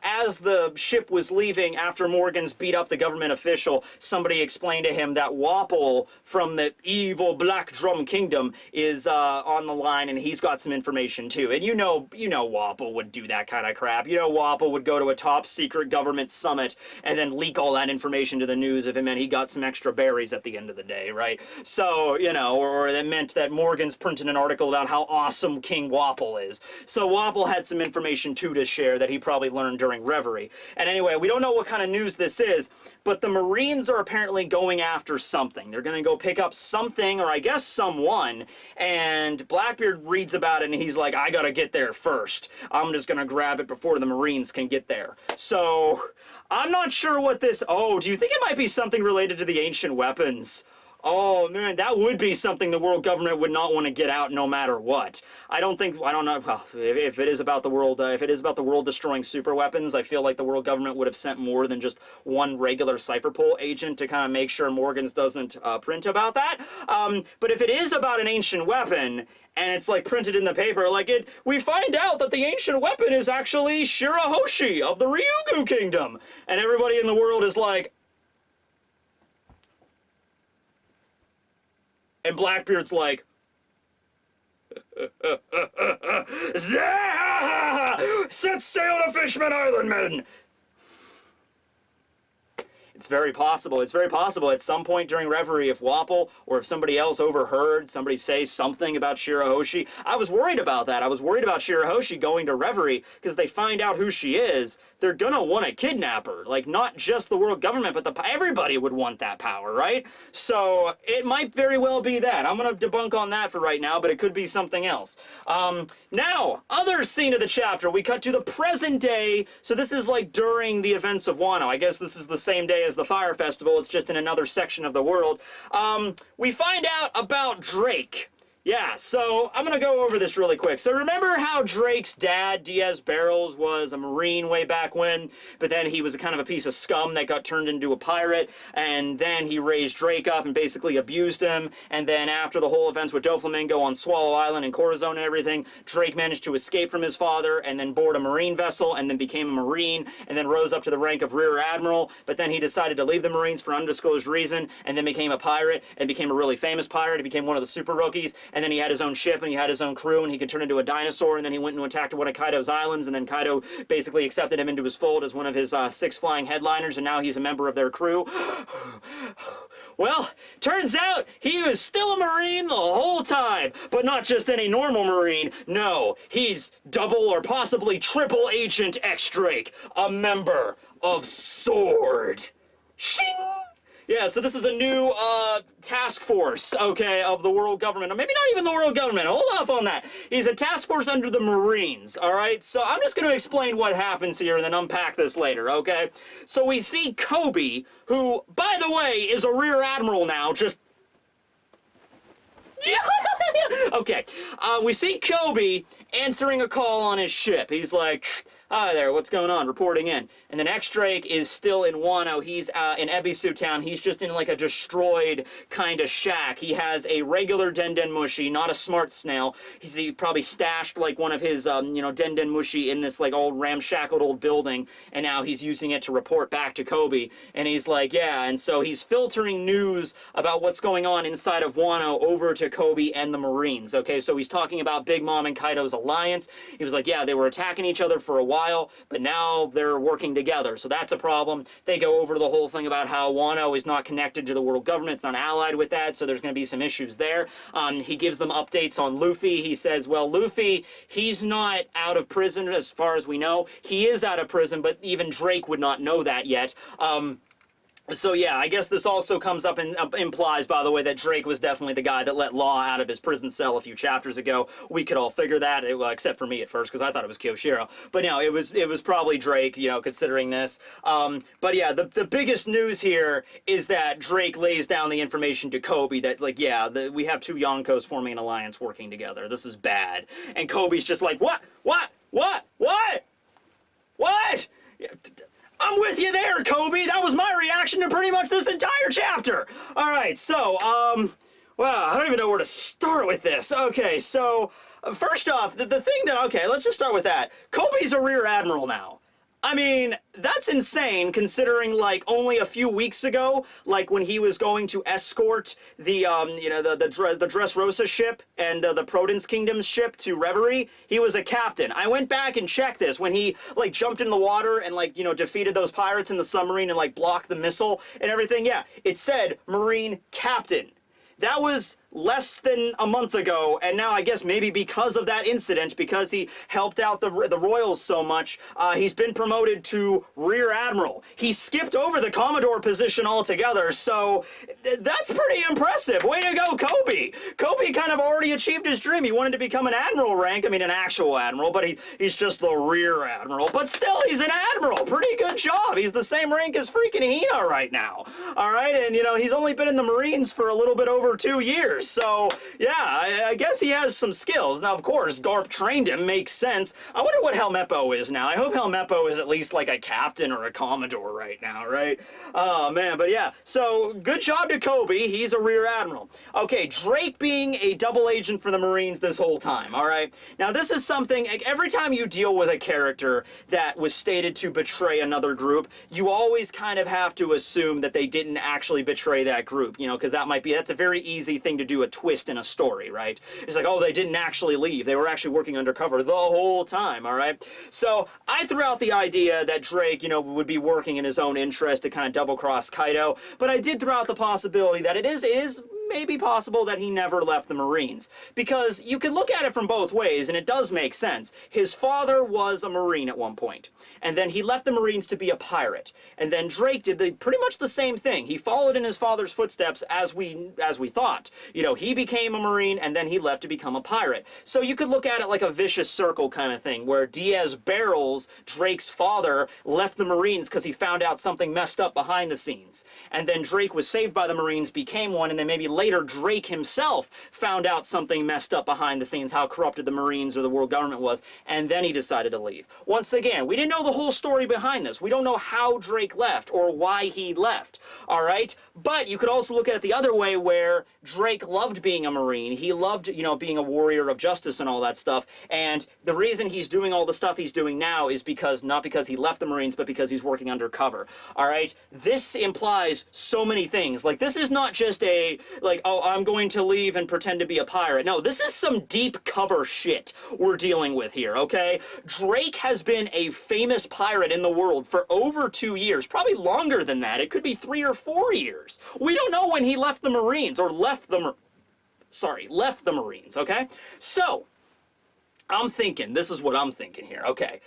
As the ship was leaving, after Morgan's beat up the government official, somebody explained to him that Wapple from the evil Black Drum Kingdom is on the line, and he's got some information too. And you know Wapple would do that kind of crap. You know Wapple would go to a top secret government summit and then leak all that information to the news if it meant he got some extra berries at the end of the day, right? So, you know, or it meant that Morgan's printed an article about how awesome King Wapple is. So Wapple had some information too to share that he probably learned during Reverie. And anyway, we don't know what kind of news this is, but the Marines are apparently going after something. They're going to go pick up something, or I guess someone, and Blackbeard reads about it and he's like, I gotta get there first. I'm just gonna grab it before the Marines can get there. So I'm not sure what this... Oh, do you think it might be something related to the ancient weapons? Oh, man, that would be something the world government would not want to get out no matter what. I don't know, well, if it is about the world destroying super weapons, I feel like the world government would have sent more than just one regular Cypherpole agent to kind of make sure Morgan's doesn't print about that. But if it is about an ancient weapon, and it's like printed in the paper, like we find out that the ancient weapon is actually Shirahoshi of the Ryugu Kingdom. And everybody in the world is like... And Blackbeard's like... Set sail to Fishman Island, men! It's very possible. It's very possible at some point during Reverie, if Wapple or if somebody else overheard somebody say something about Shirahoshi. I was worried about that. I was worried about Shirahoshi going to Reverie because they find out who she is. They're gonna want to kidnap her. Like, not just the world government, but everybody would want that power, right? So it might very well be that. I'm gonna debunk on that for right now, but it could be something else. Now, other scene of the chapter. We cut to the present day. So this is like during the events of Wano. I guess this is the same day as the Fire Festival. It's just in another section of the world. We find out about Drake. Yeah, so I'm going to go over this really quick. So remember how Drake's dad, Diaz Barrels, was a Marine way back when, but then he was a kind of a piece of scum that got turned into a pirate, and then he raised Drake up and basically abused him, and then after the whole events with Doflamingo on Swallow Island and Corazon and everything, Drake managed to escape from his father and then board a Marine vessel and then became a Marine and then rose up to the rank of Rear Admiral, but then he decided to leave the Marines for undisclosed reason and then became a pirate and became a really famous pirate. He became one of the super rookies. And then he had his own ship, and he had his own crew, and he could turn into a dinosaur, and then he went and attacked one of Kaido's islands, and then Kaido basically accepted him into his fold as one of his 6 flying headliners, and now he's a member of their crew. Well, turns out he was still a Marine the whole time, but not just any normal Marine. No, he's double or possibly triple Agent X Drake, a member of SWORD. Shing! Yeah, so this is a new task force, okay, of the world government. Or maybe not even the world government. Hold off on that. He's a task force under the Marines, all right? So I'm just going to explain what happens here and then unpack this later, okay? So we see Kobe, who, by the way, is a Rear Admiral now, just... Okay, we see Kobe, answering a call on his ship. He's like, "Hi there, what's going on?" Reporting in. And then X-Drake is still in Wano. He's in Ebisu Town. He's just in like a destroyed kind of shack. He has a regular Den Den Mushi, not a smart snail. He probably stashed like one of his, you know, Den Den Mushi in this like old ramshackled old building, and now he's using it to report back to Kobe. And he's like, yeah, and so he's filtering news about what's going on inside of Wano over to Kobe and the Marines. Okay, so he's talking about Big Mom and Kaido's alliance. He was like, yeah, they were attacking each other for a while, but now they're working together, so that's a problem. They go over the whole thing about how Wano is not connected to the world government, it's not allied with that, so there's going to be some issues there. He gives them updates on Luffy. He says, well, Luffy, he's not out of prison as far as we know. He is out of prison, but even Drake would not know that yet. So yeah, I guess this also comes up and implies, by the way, that Drake was definitely the guy that let Law out of his prison cell a few chapters ago. We could all figure that, well, except for me at first, because I thought it was Kyoshiro. But no, it was probably Drake, you know, considering this. But yeah, the biggest news here is that Drake lays down the information to Kobe that's like, yeah, we have two Yonkos forming an alliance working together. This is bad. And Kobe's just like, what? Yeah, I'm with you there, Kobe. That was my reaction to pretty much this entire chapter. All right, so, well, I don't even know where to start with this. Okay, so, first off, the thing that, okay, let's just start with that. Kobe's a Rear Admiral now. I mean, that's insane considering, like, only a few weeks ago, like, when he was going to escort the, you know, the Dressrosa ship and the Prudence Kingdom's ship to Reverie, he was a captain. I went back and checked this when he, like, jumped in the water and, like, you know, defeated those pirates in the submarine and, like, blocked the missile and everything. Yeah, it said Marine Captain. That was less than a month ago, and now I guess maybe because of that incident, because he helped out the Royals so much, he's been promoted to Rear Admiral. He skipped over the Commodore position altogether, so that's pretty impressive. Way to go, Kobe! Kobe kind of already achieved his dream. He wanted to become an Admiral rank, I mean an actual Admiral, but he's just the Rear Admiral. But still, he's an Admiral! Pretty good job! He's the same rank as freaking Hina right now. Alright, and you know, he's only been in the Marines for a little bit over 2 years. So, yeah, I guess he has some skills. Now, of course, Garp trained him, makes sense. I wonder what Helmeppo is now. I hope Helmeppo is at least like a captain or a commodore right now, right? Oh, man, but yeah. So, good job to Kobe. He's a Rear Admiral. Okay, Drake being a double agent for the Marines this whole time, all right? Now, this is something, like, every time you deal with a character that was stated to betray another group, you always kind of have to assume that they didn't actually betray that group, you know, because that's a very easy thing to do, a twist in a story, right? It's like, oh, they didn't actually leave. They were actually working undercover the whole time, all right? So I threw out the idea that Drake, you know, would be working in his own interest to kind of double-cross Kaido, but I did throw out the possibility that it is maybe possible that he never left the Marines. Because you could look at it from both ways, and it does make sense. His father was a Marine at one point, and then he left the Marines to be a pirate. And then Drake did pretty much the same thing. He followed in his father's footsteps as we thought. You know, he became a Marine, and then he left to become a pirate. So you could look at it like a vicious circle kind of thing, where Diaz Barrels, Drake's father, left the Marines because he found out something messed up behind the scenes. And then Drake was saved by the Marines, became one, and then maybe later Drake himself found out something messed up behind the scenes, how corrupted the Marines or the world government was, and then he decided to leave. Once again, we didn't know the whole story behind this. We don't know how Drake left or why he left, all right? But you could also look at it the other way, where Drake loved being a Marine. He loved, you know, being a warrior of justice and all that stuff, and the reason he's doing all the stuff he's doing now is because, not because he left the Marines, but because he's working undercover, all right? This implies so many things. Like, this is not just a, like, oh, I'm going to leave and pretend to be a pirate. No, this is some deep cover shit we're dealing with here, okay? Drake has been a famous pirate in the world for over 2 years, probably longer than that. It could be 3 or 4 years. We don't know when he left the Marines, or left the Marines, okay? So, I'm thinking, this is what I'm thinking here, okay?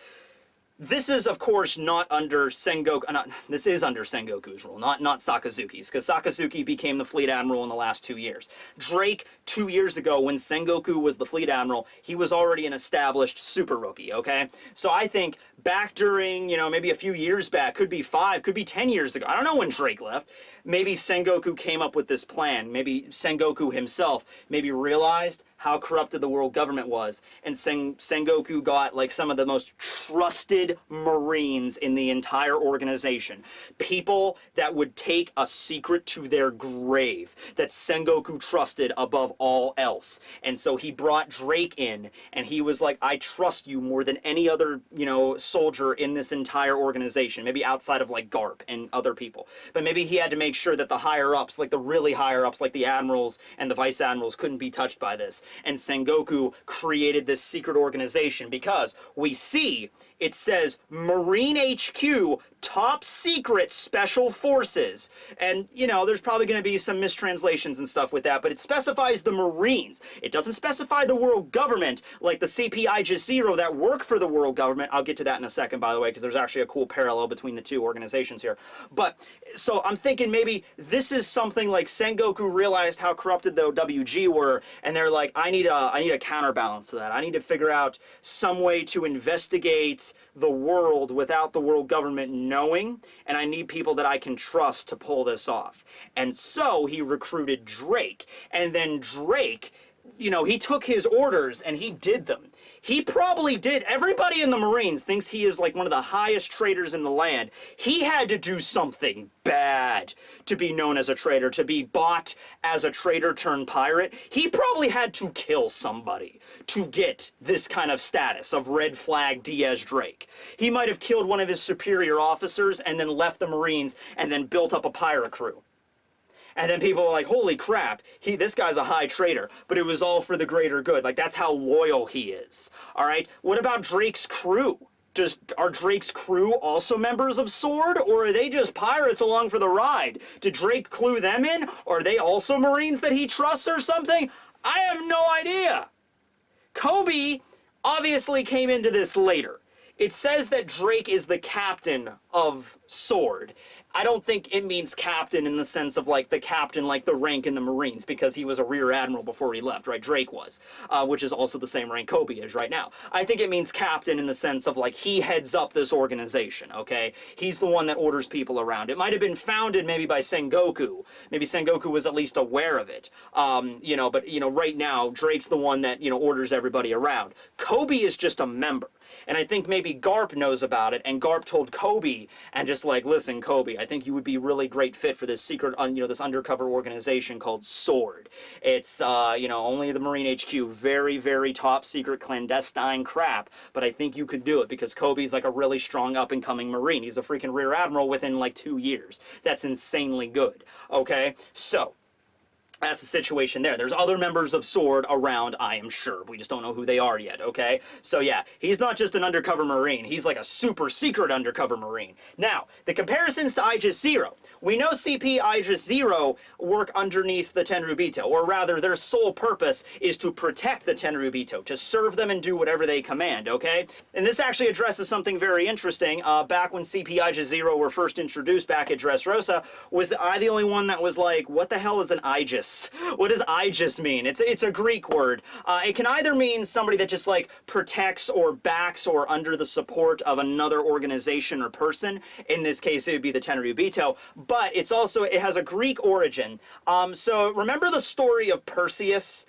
This is, of course, not under Sengoku, this is under Sengoku's rule, not Sakazuki's, because Sakazuki became the fleet admiral in the last 2 years. Drake, 2 years ago, when Sengoku was the fleet admiral, he was already an established super rookie, okay? So I think back during, you know, maybe a few years back, could be 5, could be 10 years ago, I don't know when Drake left, maybe Sengoku came up with this plan. Maybe Sengoku himself maybe realized how corrupted the world government was, and Sengoku got like some of the most trusted Marines in the entire organization. People that would take a secret to their grave, that Sengoku trusted above all else. And so he brought Drake in, and he was like, I trust you more than any other, you know, soldier in this entire organization, maybe outside of like Garp and other people. But maybe he had to make sure that the higher ups, like the really higher ups, like the admirals and the vice admirals, couldn't be touched by this. And Sengoku created this secret organization because we see it says Marine HQ Top Secret Special Forces. And, you know, there's probably going to be some mistranslations and stuff with that, but it specifies the Marines. It doesn't specify the world government like the CP0 that work for the world government. I'll get to that in a second, by the way, because there's actually a cool parallel between the two organizations here. But, so I'm thinking maybe this is something like Sengoku realized how corrupted the WG were, and they're like, I need a counterbalance to that. I need to figure out some way to investigate the world without the world government knowing, and I need people that I can trust to pull this off. And so he recruited Drake, and then Drake, you know, he took his orders and he did them. He probably did. Everybody in the Marines thinks he is like one of the highest traitors in the land. He had to do something bad to be known as a traitor, to be bought as a traitor turned pirate. He probably had to kill somebody to get this kind of status of red flag Diaz Drake. He might have killed one of his superior officers and then left the Marines and then built up a pirate crew. And then people are like, holy crap, this guy's a high traitor, but it was all for the greater good. Like, that's how loyal he is. All right? What about Drake's crew? Are Drake's crew also members of SWORD, or are they just pirates along for the ride? Did Drake clue them in? Or are they also Marines that he trusts or something? I have no idea. Kobe obviously came into this later. It says that Drake is the captain of SWORD. I don't think it means captain in the sense of like the captain, like the rank in the Marines, because he was a rear admiral before he left, right? Drake was, which is also the same rank Kobe is right now. I think it means captain in the sense of like he heads up this organization, okay? He's the one that orders people around. It might have been founded maybe by Sengoku. Maybe Sengoku was at least aware of it, you know, but, you know, right now, Drake's the one that, you know, orders everybody around. Kobe is just a member. And I think maybe Garp knows about it, and Garp told Kobe, and just like, listen, Kobe, I think you would be a really great fit for this secret, you know, this undercover organization called SWORD. It's, you know, only the Marine HQ, very, very top secret clandestine crap, but I think you could do it because Kobe's like a really strong up-and-coming Marine. He's a freaking rear admiral within like 2 years. That's insanely good, okay? So, that's the situation there. There's other members of SWORD around, I am sure. We just don't know who they are yet, okay? So yeah, he's not just an undercover Marine. He's like a super secret undercover Marine. Now, the comparisons to Aegis Zero. We know CP Aegis Zero work underneath the Tenryubito, or rather, their sole purpose is to protect the Tenryubito, to serve them and do whatever they command, okay? And this actually addresses something very interesting. Back when CP Aegis Zero were first introduced back at Dressrosa, was I the only one that was like, what the hell is an Aegis? What does Aegis mean? It's a Greek word. It can either mean somebody that just like protects or backs or under the support of another organization or person. In this case, it would be the Tenryubito. But it's also, it has a Greek origin. So remember the story of Perseus?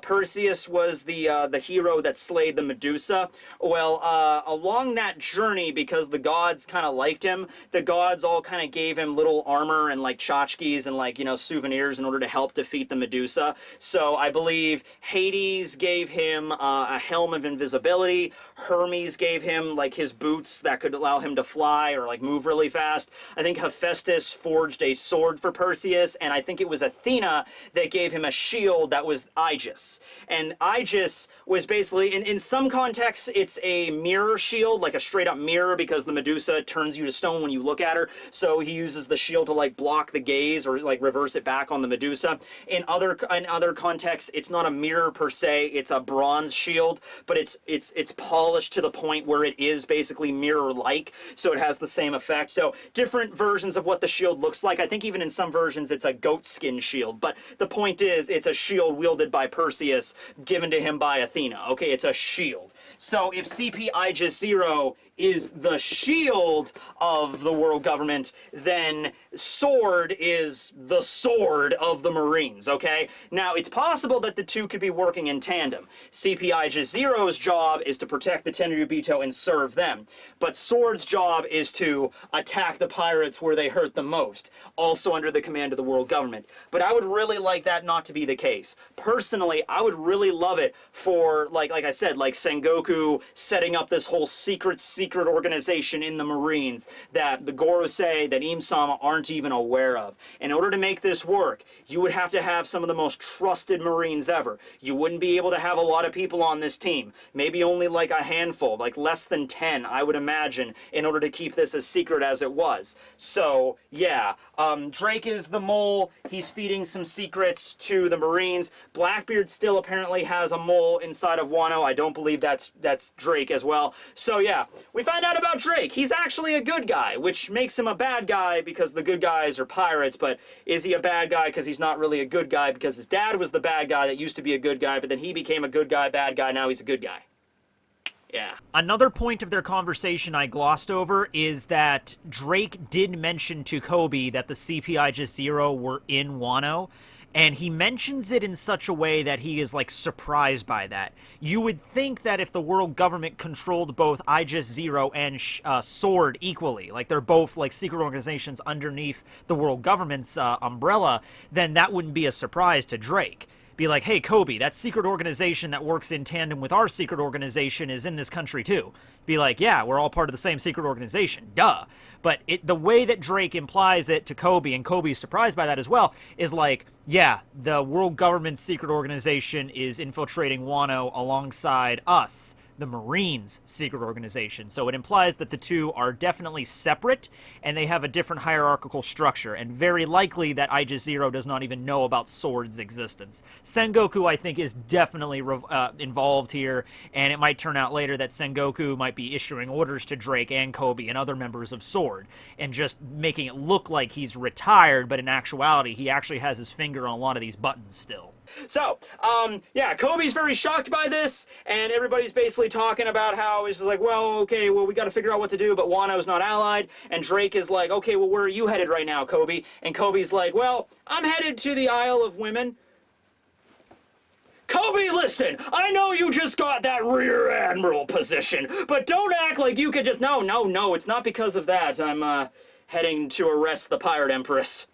Perseus was the hero that slayed the Medusa. Well, along that journey, because the gods kind of liked him, the gods all kind of gave him little armor and like tchotchkes and like, you know, souvenirs in order to help defeat the Medusa. So I believe Hades gave him a helm of invisibility. Hermes gave him like his boots that could allow him to fly or like move really fast. I think Hephaestus forged a sword for Perseus, and I think it was Athena that gave him a shield that was Aegis. And Aegis was basically, in some contexts, it's a mirror shield, like a straight up mirror, because the Medusa turns you to stone when you look at her. So he uses the shield to like block the gaze or like reverse it back on the Medusa. In other contexts, it's not a mirror per se, it's a bronze shield, but it's polished to the point where it is basically mirror-like, so it has the same effect. So different versions of what the shield looks like. I think even in some versions it's a goat skin shield, but the point is it's a shield wielded by Perseus, given to him by Athena. Okay, it's a shield. So if CP0 is the shield of the world government, then SWORD is the sword of the Marines, okay? Now, it's possible that the two could be working in tandem. CP0's job is to protect the Tenryubito and serve them, but SWORD's job is to attack the pirates where they hurt the most, also under the command of the world government. But I would really like that not to be the case. Personally, I would really love it for, like I said, like Sengoku setting up this whole secret organization in the Marines that the Gorosei, that Msama aren't even aware of. In order to make this work, you would have to have some of the most trusted Marines ever. You wouldn't be able to have a lot of people on this team. Maybe only like a handful, like less than 10, I would imagine, in order to keep this as secret as it was. So, yeah, Drake is the mole. He's feeding some secrets to the Marines. Blackbeard still apparently has a mole inside of Wano. I don't believe that's Drake as well. So, yeah, we find out about Drake. He's actually a good guy, which makes him a bad guy because the good guys are pirates, but is he a bad guy because he's not really a good guy because his dad was the bad guy that used to be a good guy, but then he became a good guy, bad guy, now he's a good guy. Yeah. Another point of their conversation I glossed over is that Drake did mention to Kobe that the CP0 were in Wano, and he mentions it in such a way that he is, like, surprised by that. You would think that if the world government controlled both IGIS-0 and SWORD equally, like they're both, like, secret organizations underneath the world government's umbrella, then that wouldn't be a surprise to Drake. Be like, hey, Kobe, that secret organization that works in tandem with our secret organization is in this country, too. Be like, yeah, we're all part of the same secret organization. Duh. But the way that Drake implies it to Kobe, and Kobe's surprised by that as well, is like, yeah, the world government's secret organization is infiltrating Wano alongside us, the Marines' secret organization. So it implies that the two are definitely separate, and they have a different hierarchical structure, and very likely that IGIS-0 does not even know about SWORD's existence. Sengoku, I think, is definitely involved here, and it might turn out later that Sengoku might be issuing orders to Drake and Kobe and other members of SWORD, and just making it look like he's retired, but in actuality, he actually has his finger on a lot of these buttons still. So, yeah, Kobe's very shocked by this, and everybody's basically talking about how it's like, well, okay, well, we got to figure out what to do, but Wano's not allied, and Drake is like, okay, well, where are you headed right now, Kobe? And Kobe's like, well, I'm headed to the Isle of Women. Kobe, listen, I know you just got that Rear Admiral position, but don't act like you could just, no, it's not because of that. I'm, heading to arrest the Pirate Empress.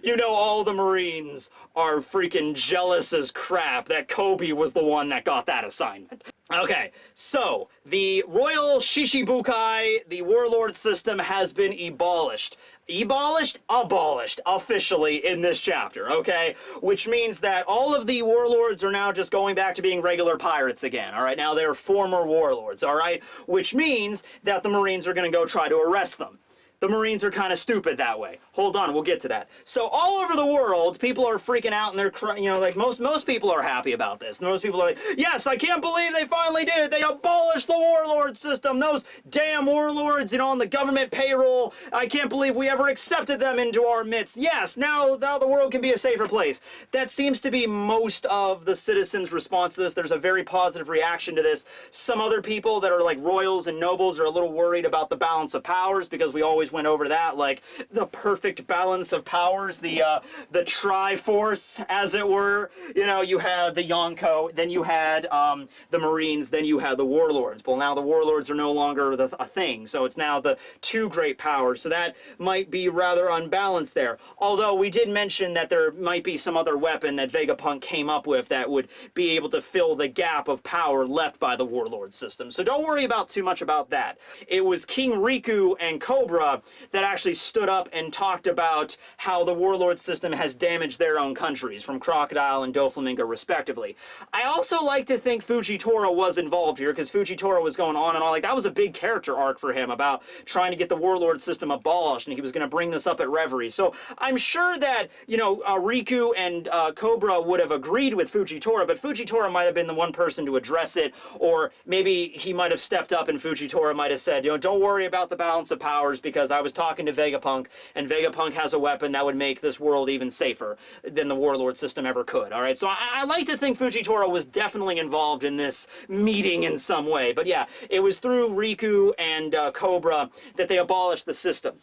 You know, all the Marines are freaking jealous as crap that Kobe was the one that got that assignment. Okay, so the Royal Shishibukai, the Warlord system, has been abolished. Abolished officially in this chapter, okay? Which means that all of the Warlords are now just going back to being regular pirates again, all right? Now they're former Warlords, all right? Which means that the Marines are going to go try to arrest them. The Marines are kind of stupid that way. Hold on, we'll get to that. So all over the world, people are freaking out and they're crying, you know, like most people are happy about this. Most people are like, yes, I can't believe they finally did it. They abolished the Warlord system. Those damn Warlords, you know, on the government payroll. I can't believe we ever accepted them into our midst. Yes, now the world can be a safer place. That seems to be most of the citizens' response to this. There's a very positive reaction to this. Some other people that are like royals and nobles are a little worried about the balance of powers because we always went over that, like the perfect balance of powers, the Triforce, as it were. You know, you had the Yonko, then you had the Marines, then you had the Warlords. Well, now the Warlords are no longer a thing, so it's now the two great powers. So that might be rather unbalanced there. Although we did mention that there might be some other weapon that Vegapunk came up with that would be able to fill the gap of power left by the Warlord system. So don't worry about too much about that. It was King Riku and Cobra that actually stood up and talked about how the Warlord system has damaged their own countries, from Crocodile and Doflamingo respectively. I also like to think Fujitora was involved here, because Fujitora was going on and on. Like, that was a big character arc for him about trying to get the Warlord system abolished, and he was going to bring this up at Reverie. So I'm sure that, you know, Riku and Cobra would have agreed with Fujitora, but Fujitora might have been the one person to address it, or maybe he might have stepped up and Fujitora might have said, you know, don't worry about the balance of powers, because because I was talking to Vegapunk, and Vegapunk has a weapon that would make this world even safer than the Warlord system ever could, alright? So I like to think Fujitora was definitely involved in this meeting in some way, but yeah, it was through Riku and Cobra that they abolished the system.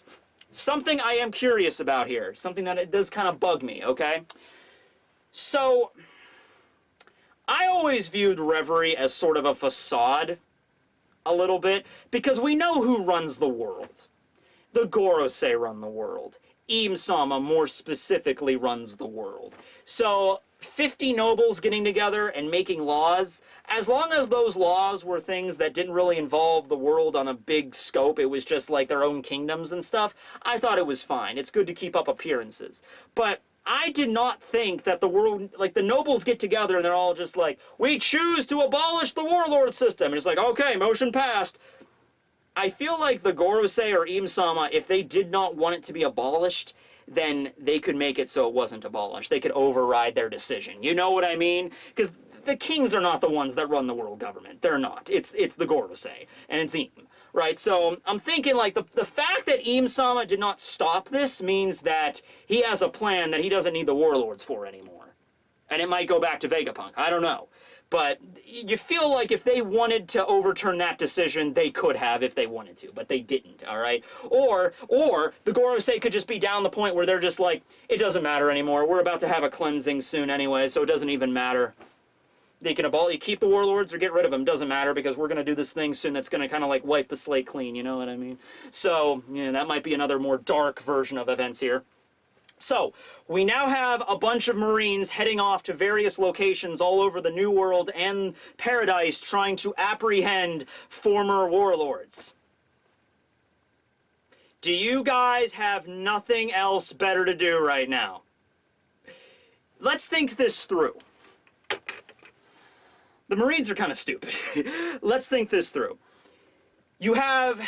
Something I am curious about here, something that it does kind of bug me, okay? So, I always viewed Reverie as sort of a facade, a little bit, because we know who runs the world. The Gorosei run the world. Msama, more specifically, runs the world. So, 50 nobles getting together and making laws, as long as those laws were things that didn't really involve the world on a big scope, it was just like their own kingdoms and stuff, I thought it was fine. It's good to keep up appearances. But I did not think that the world, like the nobles get together and they're all just like, we choose to abolish the warlord system. And it's like, okay, motion passed. I feel like the Gorosei or Msama, if they did not want it to be abolished, then they could make it so it wasn't abolished. They could override their decision. You know what I mean? Because the kings are not the ones that run the world government. They're not. It's the Gorosei, and it's right? So I'm thinking, like, the fact that Msama did not stop this means that he has a plan that he doesn't need the warlords for anymore. And it might go back to Vegapunk. I don't know. But you feel like if they wanted to overturn that decision, they could have if they wanted to, but they didn't, all right? Or the Gorosei could just be down the point where they're just like, it doesn't matter anymore. We're about to have a cleansing soon anyway, so it doesn't even matter. They can keep the warlords or get rid of them, doesn't matter, because we're going to do this thing soon that's going to kind of like wipe the slate clean, you know what I mean? So, yeah, that might be another more dark version of events here. So, we now have a bunch of Marines heading off to various locations all over the New World and Paradise trying to apprehend former warlords. Do you guys have nothing else better to do right now? Let's think this through. The Marines are kind of stupid. Let's think this through. You have...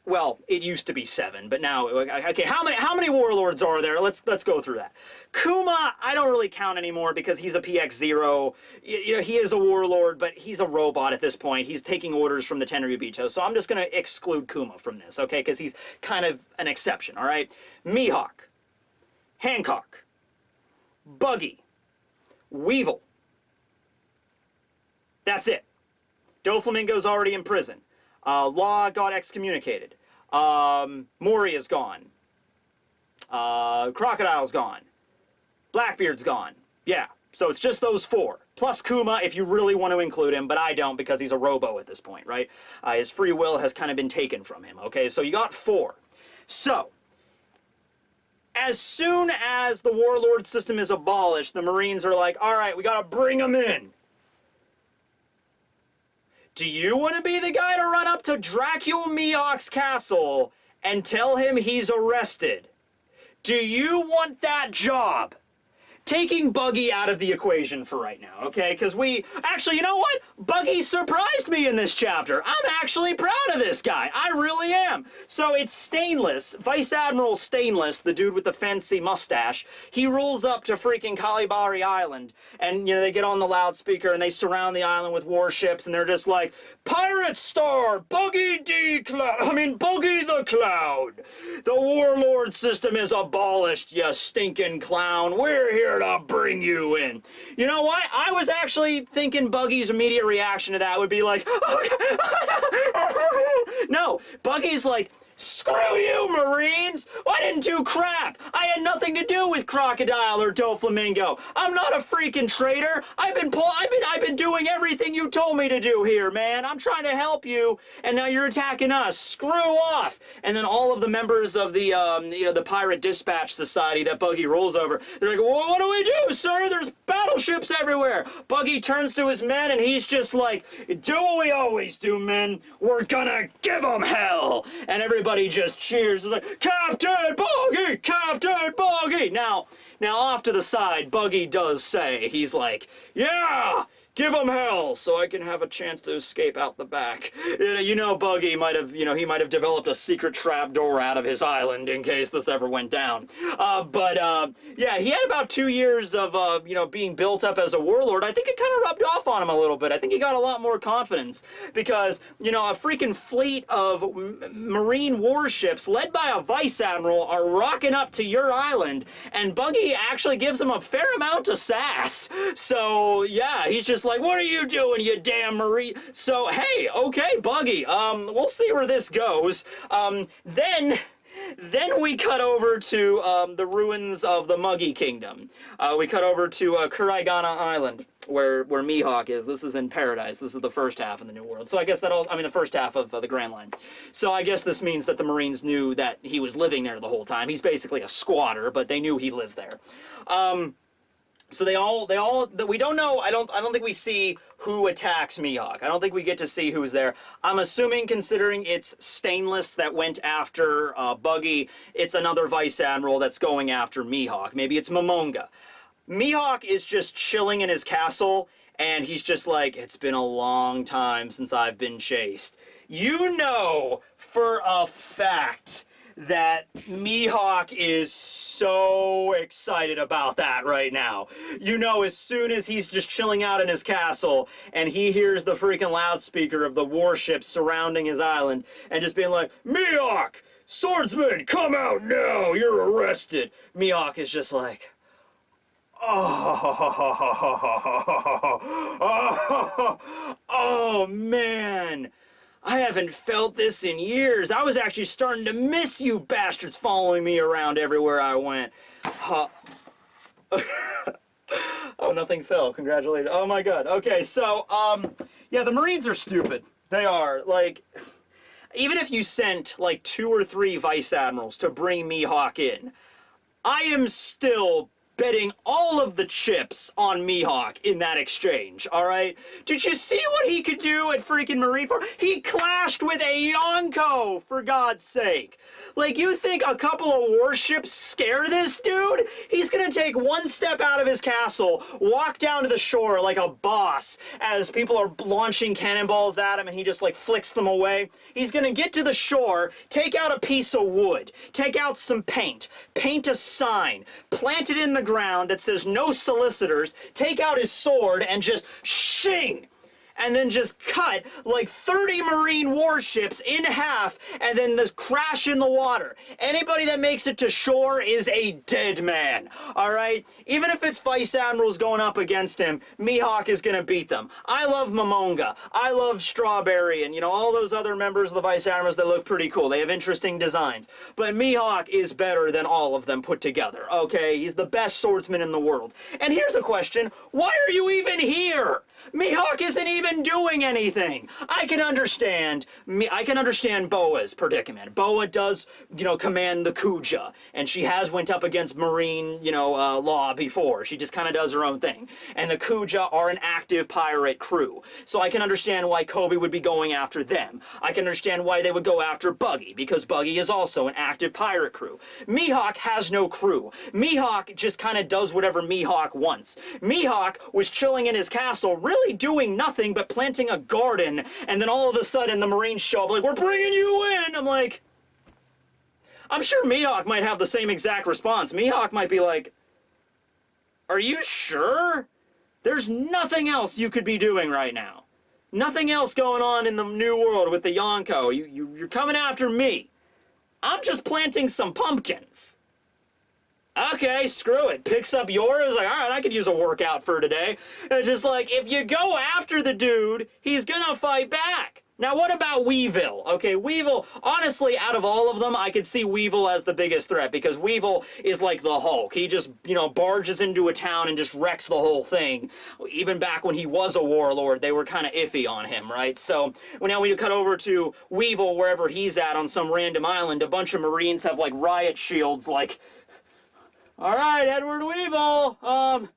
Well, it used to be 7, but now, okay, how many warlords are there? Let's go through that. Kuma, I don't really count anymore because he's a PX0. You know, he is a warlord, but he's a robot at this point. He's taking orders from the Tenryubito, so I'm just going to exclude Kuma from this, okay, because he's kind of an exception, all right? Mihawk, Hancock, Buggy, Weevil. That's it. Doflamingo's already in prison. Law got excommunicated. Moria's gone. Crocodile's gone. Blackbeard's gone. Yeah, so it's just those 4. Plus Kuma, if you really want to include him, but I don't because he's a robo at this point, right? His free will has kind of been taken from him, okay? So you got 4. So, as soon as the warlord system is abolished, the Marines are like, alright, we gotta bring them in. Do you want to be the guy to run up to Dracula Mihawk's castle and tell him he's arrested? Do you want that job? Taking Buggy out of the equation for right now, okay? Because actually, you know what? Buggy surprised me in this chapter. I'm actually proud of this guy. I really am. So it's Stainless, Vice Admiral Stainless, the dude with the fancy mustache. He rolls up to freaking Kalibari Island, and, you know, they get on the loudspeaker, and they surround the island with warships, and they're just like, Pirate Star, Buggy the Cloud. The Warlord system is abolished, you stinking clown. We're here to bring you in. You know what? I was actually thinking Buggy's immediate reaction to that would be like, okay. No, Buggy's like, screw you, Marines! I didn't do crap! I had nothing to do with Crocodile or Doflamingo. I'm not a freaking traitor. I've been doing everything you told me to do here, man. I'm trying to help you, and now you're attacking us. Screw off! And then all of the members of the, the Pirate Dispatch Society that Buggy rolls over, they're like, well, what do we do, sir? There's battleships everywhere. Buggy turns to his men, and he's just like, do what we always do, men. We're gonna give them hell! And everybody just cheers. It's like, Captain Buggy! Captain Buggy! Now off to the side, Buggy does say, he's like, yeah! Give him hell so I can have a chance to escape out the back. You know, Buggy might have, he might have developed a secret trapdoor out of his island in case this ever went down. Yeah, he had about 2 years of, being built up as a warlord. I think it kind of rubbed off on him a little bit. I think he got a lot more confidence because, a freaking fleet of marine warships led by a vice admiral are rocking up to your island, and Buggy actually gives him a fair amount of sass. So, yeah, he's just like, what are you doing, you damn marine? So, hey, okay, Buggy, we'll see where this goes. Then we cut over to the ruins of the Muggy Kingdom. We cut over to Kuraigana Island, where Mihawk is. This is in Paradise. This is the first half of the New World. So I guess the first half of the Grand Line. So I guess this means that the Marines knew that he was living there the whole time. He's basically a squatter, but they knew he lived there. So we don't know, I don't think we see who attacks Mihawk. I don't think we get to see who's there. I'm assuming, considering it's Stainless that went after Buggy, it's another Vice Admiral that's going after Mihawk. Maybe it's Momonga. Mihawk is just chilling in his castle, and he's just like, it's been a long time since I've been chased. You know for a fact that Mihawk is so excited about that right now. As soon as he's just chilling out in his castle and he hears the freaking loudspeaker of the warships surrounding his island and just being like, Mihawk, swordsman, come out now, you're arrested. Mihawk is just like, oh man. I haven't felt this in years. I was actually starting to miss you bastards following me around everywhere I went. Oh, nothing fell. Congratulations. Oh my god. Okay, so, yeah, the Marines are stupid. They are. Like, even if you sent, like, 2 or 3 Vice Admirals to bring Mihawk in, I am still betting all of the chips on Mihawk in that exchange, alright? Did you see what he could do at freaking Marineford? He clashed with a Yonko, for God's sake. Like, you think a couple of warships scare this dude? He's gonna take one step out of his castle, walk down to the shore like a boss as people are launching cannonballs at him and he just, like, flicks them away. He's gonna get to the shore, take out a piece of wood, take out some paint a sign, plant it in the ground that says no solicitors, take out his sword and just shing, and then just cut like 30 Marine warships in half and then this crash in the water. Anybody that makes it to shore is a dead man, alright? Even if it's Vice Admirals going up against him, Mihawk is gonna beat them. I love Momonga, I love Strawberry, and all those other members of the Vice Admirals that look pretty cool. They have interesting designs. But Mihawk is better than all of them put together, okay? He's the best swordsman in the world. And here's a question, why are you even here? Mihawk isn't even doing anything. I can understand Boa's predicament. Boa does, command the Kuja, and she has went up against Marine, law before. She just kind of does her own thing. And the Kuja are an active pirate crew. So I can understand why Kobe would be going after them. I can understand why they would go after Buggy, because Buggy is also an active pirate crew. Mihawk has no crew. Mihawk just kind of does whatever Mihawk wants. Mihawk was chilling in his castle, really doing nothing but planting a garden, and then all of a sudden the Marines show up like, we're bringing you in! I'm like, I'm sure Mihawk might have the same exact response. Mihawk might be like, are you sure? There's nothing else you could be doing right now. Nothing else going on in the New World with the Yonko. You're coming after me. I'm just planting some pumpkins. Okay, screw it. Picks up yours, like, alright, I could use a workout for today. And it's just like, if you go after the dude, he's gonna fight back. Now, what about Weevil? Okay, Weevil, honestly, out of all of them, I could see Weevil as the biggest threat, because Weevil is like the Hulk. He just, barges into a town and just wrecks the whole thing. Even back when he was a warlord, they were kind of iffy on him, right? So, now we cut over to Weevil, wherever he's at on some random island. A bunch of Marines have, like, riot shields, like, all right, Edward Weevil,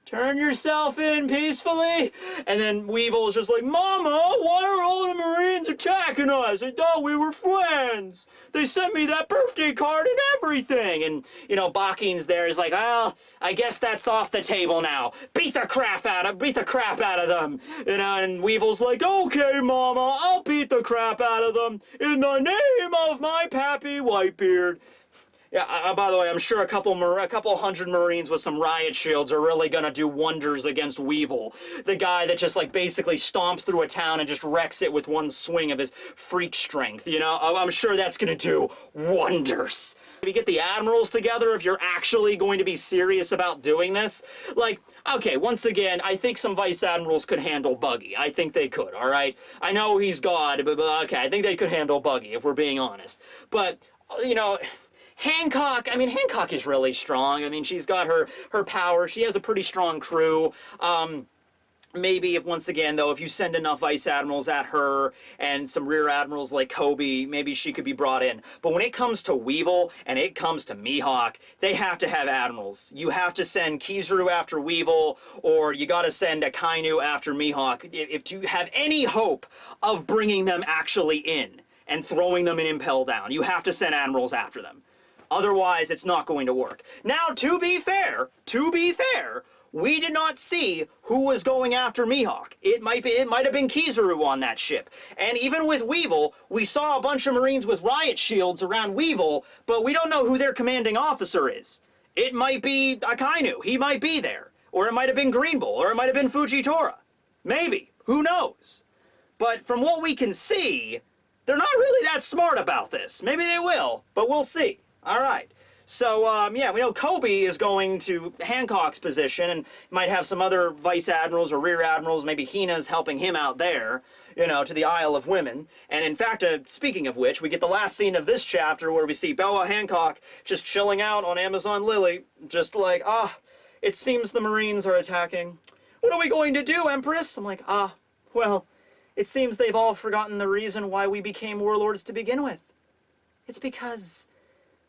turn yourself in peacefully. And then Weevil's just like, Mama, why are all the Marines attacking us? I thought we were friends. They sent me that birthday card and everything. And, you know, Bakin's there. He's like, well, I guess that's off the table now. Beat the crap out of them. You know, and Weevil's like, okay, Mama, I'll beat the crap out of them in the name of my Pappy Whitebeard. Yeah, by the way, I'm sure a couple hundred Marines with some riot shields are really gonna do wonders against Weevil. The guy that just, like, basically stomps through a town and just wrecks it with one swing of his freak strength, you know? I'm sure that's gonna do wonders. If you get the Admirals together, if you're actually going to be serious about doing this, like, okay, once again, I think some Vice Admirals could handle Buggy. I think they could, all right? I know he's God, but okay, I think they could handle Buggy, if we're being honest. But, you know, Hancock, I mean, Hancock is really strong. I mean, she's got her power. She has a pretty strong crew. Maybe if, once again, though, if you send enough Vice Admirals at her and some Rear Admirals like Kobe, maybe she could be brought in. But when it comes to Weevil and it comes to Mihawk, they have to have Admirals. You have to send Kizaru after Weevil, or you gotta send Akainu after Mihawk if you have any hope of bringing them actually in and throwing them in Impel Down. You have to send Admirals after them. Otherwise, it's not going to work. Now, to be fair, we did not see who was going after Mihawk. It might have been Kizaru on that ship. And even with Weevil, we saw a bunch of Marines with riot shields around Weevil, but we don't know who their commanding officer is. It might be Akainu. He might be there. Or it might have been Green Bull, or it might have been Fujitora. Maybe. Who knows? But from what we can see, they're not really that smart about this. Maybe they will, but we'll see. All right. So, yeah, we know Kobe is going to Hancock's position and might have some other Vice Admirals or Rear Admirals. Maybe Hina's helping him out there, you know, to the Isle of Women. And in fact, speaking of which, we get the last scene of this chapter where we see Boa Hancock just chilling out on Amazon Lily, just like, it seems the Marines are attacking. What are we going to do, Empress? I'm like, well, it seems they've all forgotten the reason why we became warlords to begin with. It's because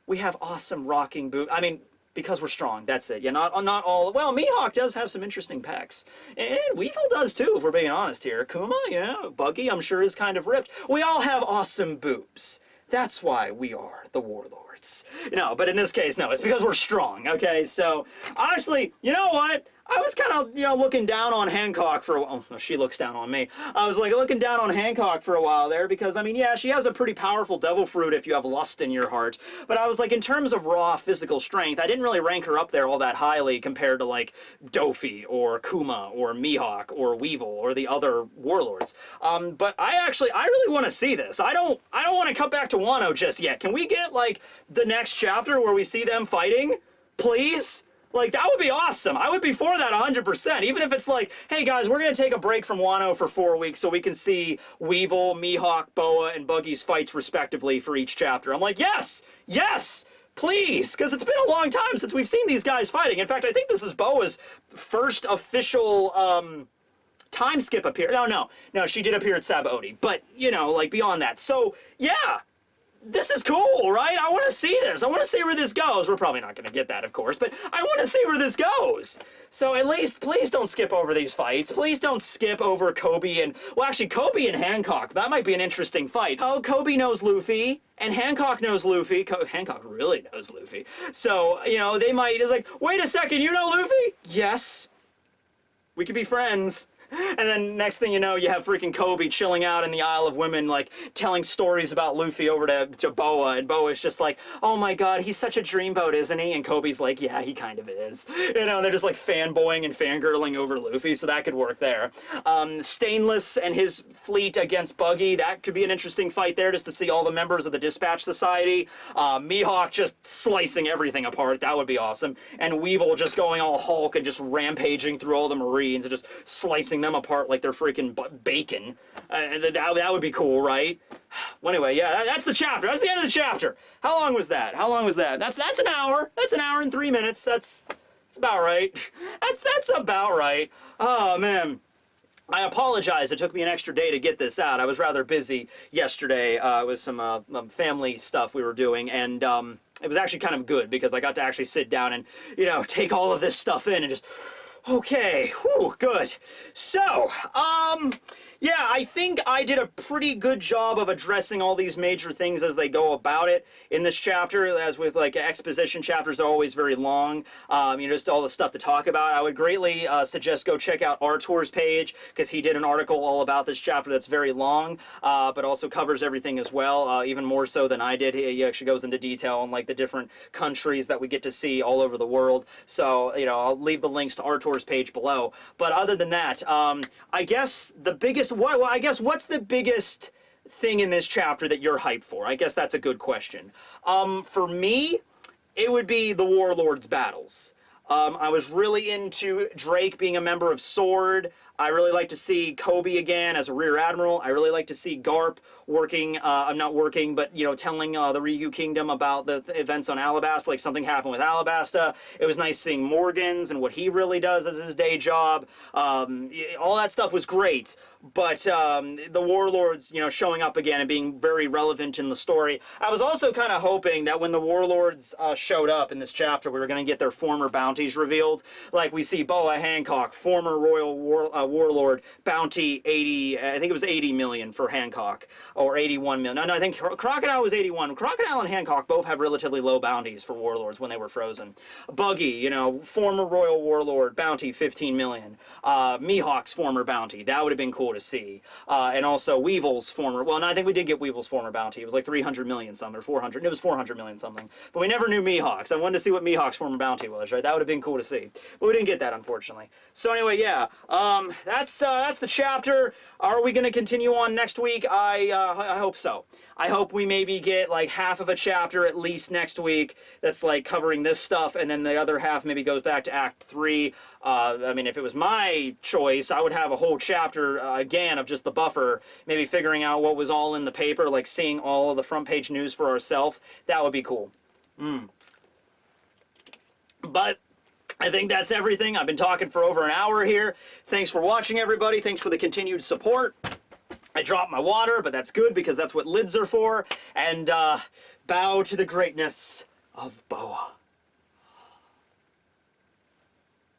we have awesome rocking boot. I mean, because we're strong. That's it. Yeah, not all. Well, Mihawk does have some interesting pecs, and Weevil does too, if we're being honest here. Kuma, yeah, Buggy, I'm sure is kind of ripped. We all have awesome boobs. That's why we are the warlords. No, but in this case, no. It's because we're strong. Okay, so honestly, you know what? I was kind of, you know, looking down on Hancock for a while. Oh, she looks down on me. I was like looking down on Hancock for a while there because, I mean, yeah, she has a pretty powerful devil fruit if you have lust in your heart. But I was like, in terms of raw physical strength, I didn't really rank her up there all that highly compared to like Dopey or Kuma or Mihawk or Weevil or the other warlords. But I really want to see this. I don't want to cut back to Wano just yet. Can we get like the next chapter where we see them fighting? Please? Like, that would be awesome. I would be for that 100%. Even if it's like, hey guys, we're going to take a break from Wano for 4 weeks so we can see Weevil, Mihawk, Boa, and Buggy's fights respectively for each chapter. I'm like, yes! Yes! Please! Because it's been a long time since we've seen these guys fighting. In fact, I think this is Boa's first official, time skip appear. No, she did appear at Sabo. But, you know, like, beyond that. So, yeah! This is cool, right? I want to see this. I want to see where this goes. We're probably not going to get that, of course, but I want to see where this goes. So at least, please don't skip over these fights. Please don't skip over Kobe and, well, actually, Kobe and Hancock. That might be an interesting fight. Oh, Kobe knows Luffy, and Hancock knows Luffy. Hancock really knows Luffy. So, you know, they might, it's like, wait a second, you know Luffy? Yes. We could be friends. And then next thing you know, you have freaking Kobe chilling out in the Isle of Women, like, telling stories about Luffy over to Boa, and Boa's just like, oh my god, he's such a dreamboat, isn't he? And Kobe's like, yeah, he kind of is. You know, they're just like fanboying and fangirling over Luffy, so that could work there. Stainless and his fleet against Buggy, that could be an interesting fight there, just to see all the members of the Dispatch Society. Mihawk just slicing everything apart, that would be awesome. And Weevil just going all Hulk and just rampaging through all the Marines and just slicing them apart like they're freaking bacon. That would be cool, right? Well, anyway, yeah, that's the chapter. That's the end of the chapter. How long was that? That's an hour. That's an hour and 3 minutes. That's about right. That's about right. Oh, man. I apologize. It took me an extra day to get this out. I was rather busy yesterday with some family stuff we were doing, and it was actually kind of good because I got to actually sit down and, you know, take all of this stuff in and just... Okay, whew, good. So, yeah, I think I did a pretty good job of addressing all these major things as they go about it in this chapter. As with, like, exposition chapters are always very long, you know, just all the stuff to talk about. I would greatly suggest go check out Artur's page, because he did an article all about this chapter that's very long, but also covers everything as well, even more so than I did. He actually goes into detail on, like, the different countries that we get to see all over the world. So, you know, I'll leave the links to Artur's page below. But other than that, I guess the biggest, what's the biggest thing in this chapter that you're hyped for? I guess that's a good question. For me, it would be the Warlords battles. I was really into Drake being a member of SWORD. I really like to see Kobe again as a Rear Admiral. I really like to see Garp working, not working, but, you know, telling the Ryugu Kingdom about the events on Alabasta, like something happened with Alabasta. It was nice seeing Morgan's and what he really does as his day job. All that stuff was great, but the Warlords, you know, showing up again and being very relevant in the story. I was also kind of hoping that when the Warlords showed up in this chapter, we were going to get their former bounties revealed. Like we see Boa Hancock, former Royal Warlord, bounty 80, I think it was 80 million for Hancock, or 81 million. No, I think Crocodile was 81. Crocodile and Hancock both have relatively low bounties for Warlords when they were frozen. Buggy, you know, former Royal Warlord, bounty 15 million. Mihawk's former bounty, that would have been cool to see. And also Weevil's former, well, no, I think we did get Weevil's former bounty. It was like 300 million something, or 400, it was 400 million something. But we never knew Mihawk's. I wanted to see what Mihawk's former bounty was, right? That would have been cool to see. But we didn't get that, unfortunately. So anyway, yeah, that's the chapter. Are we going to continue on next week? I hope so. I hope we maybe get like half of a chapter at least next week that's like covering this stuff, and then the other half maybe goes back to Act 3. I mean, if it was my choice, I would have a whole chapter again of just the buffer, maybe figuring out what was all in the paper, like seeing all of the front page news for ourselves. That would be cool. But I think that's everything. I've been talking for over an hour here. Thanks for watching, everybody. Thanks for the continued support. I dropped my water, but that's good because that's what lids are for. And bow to the greatness of Boa.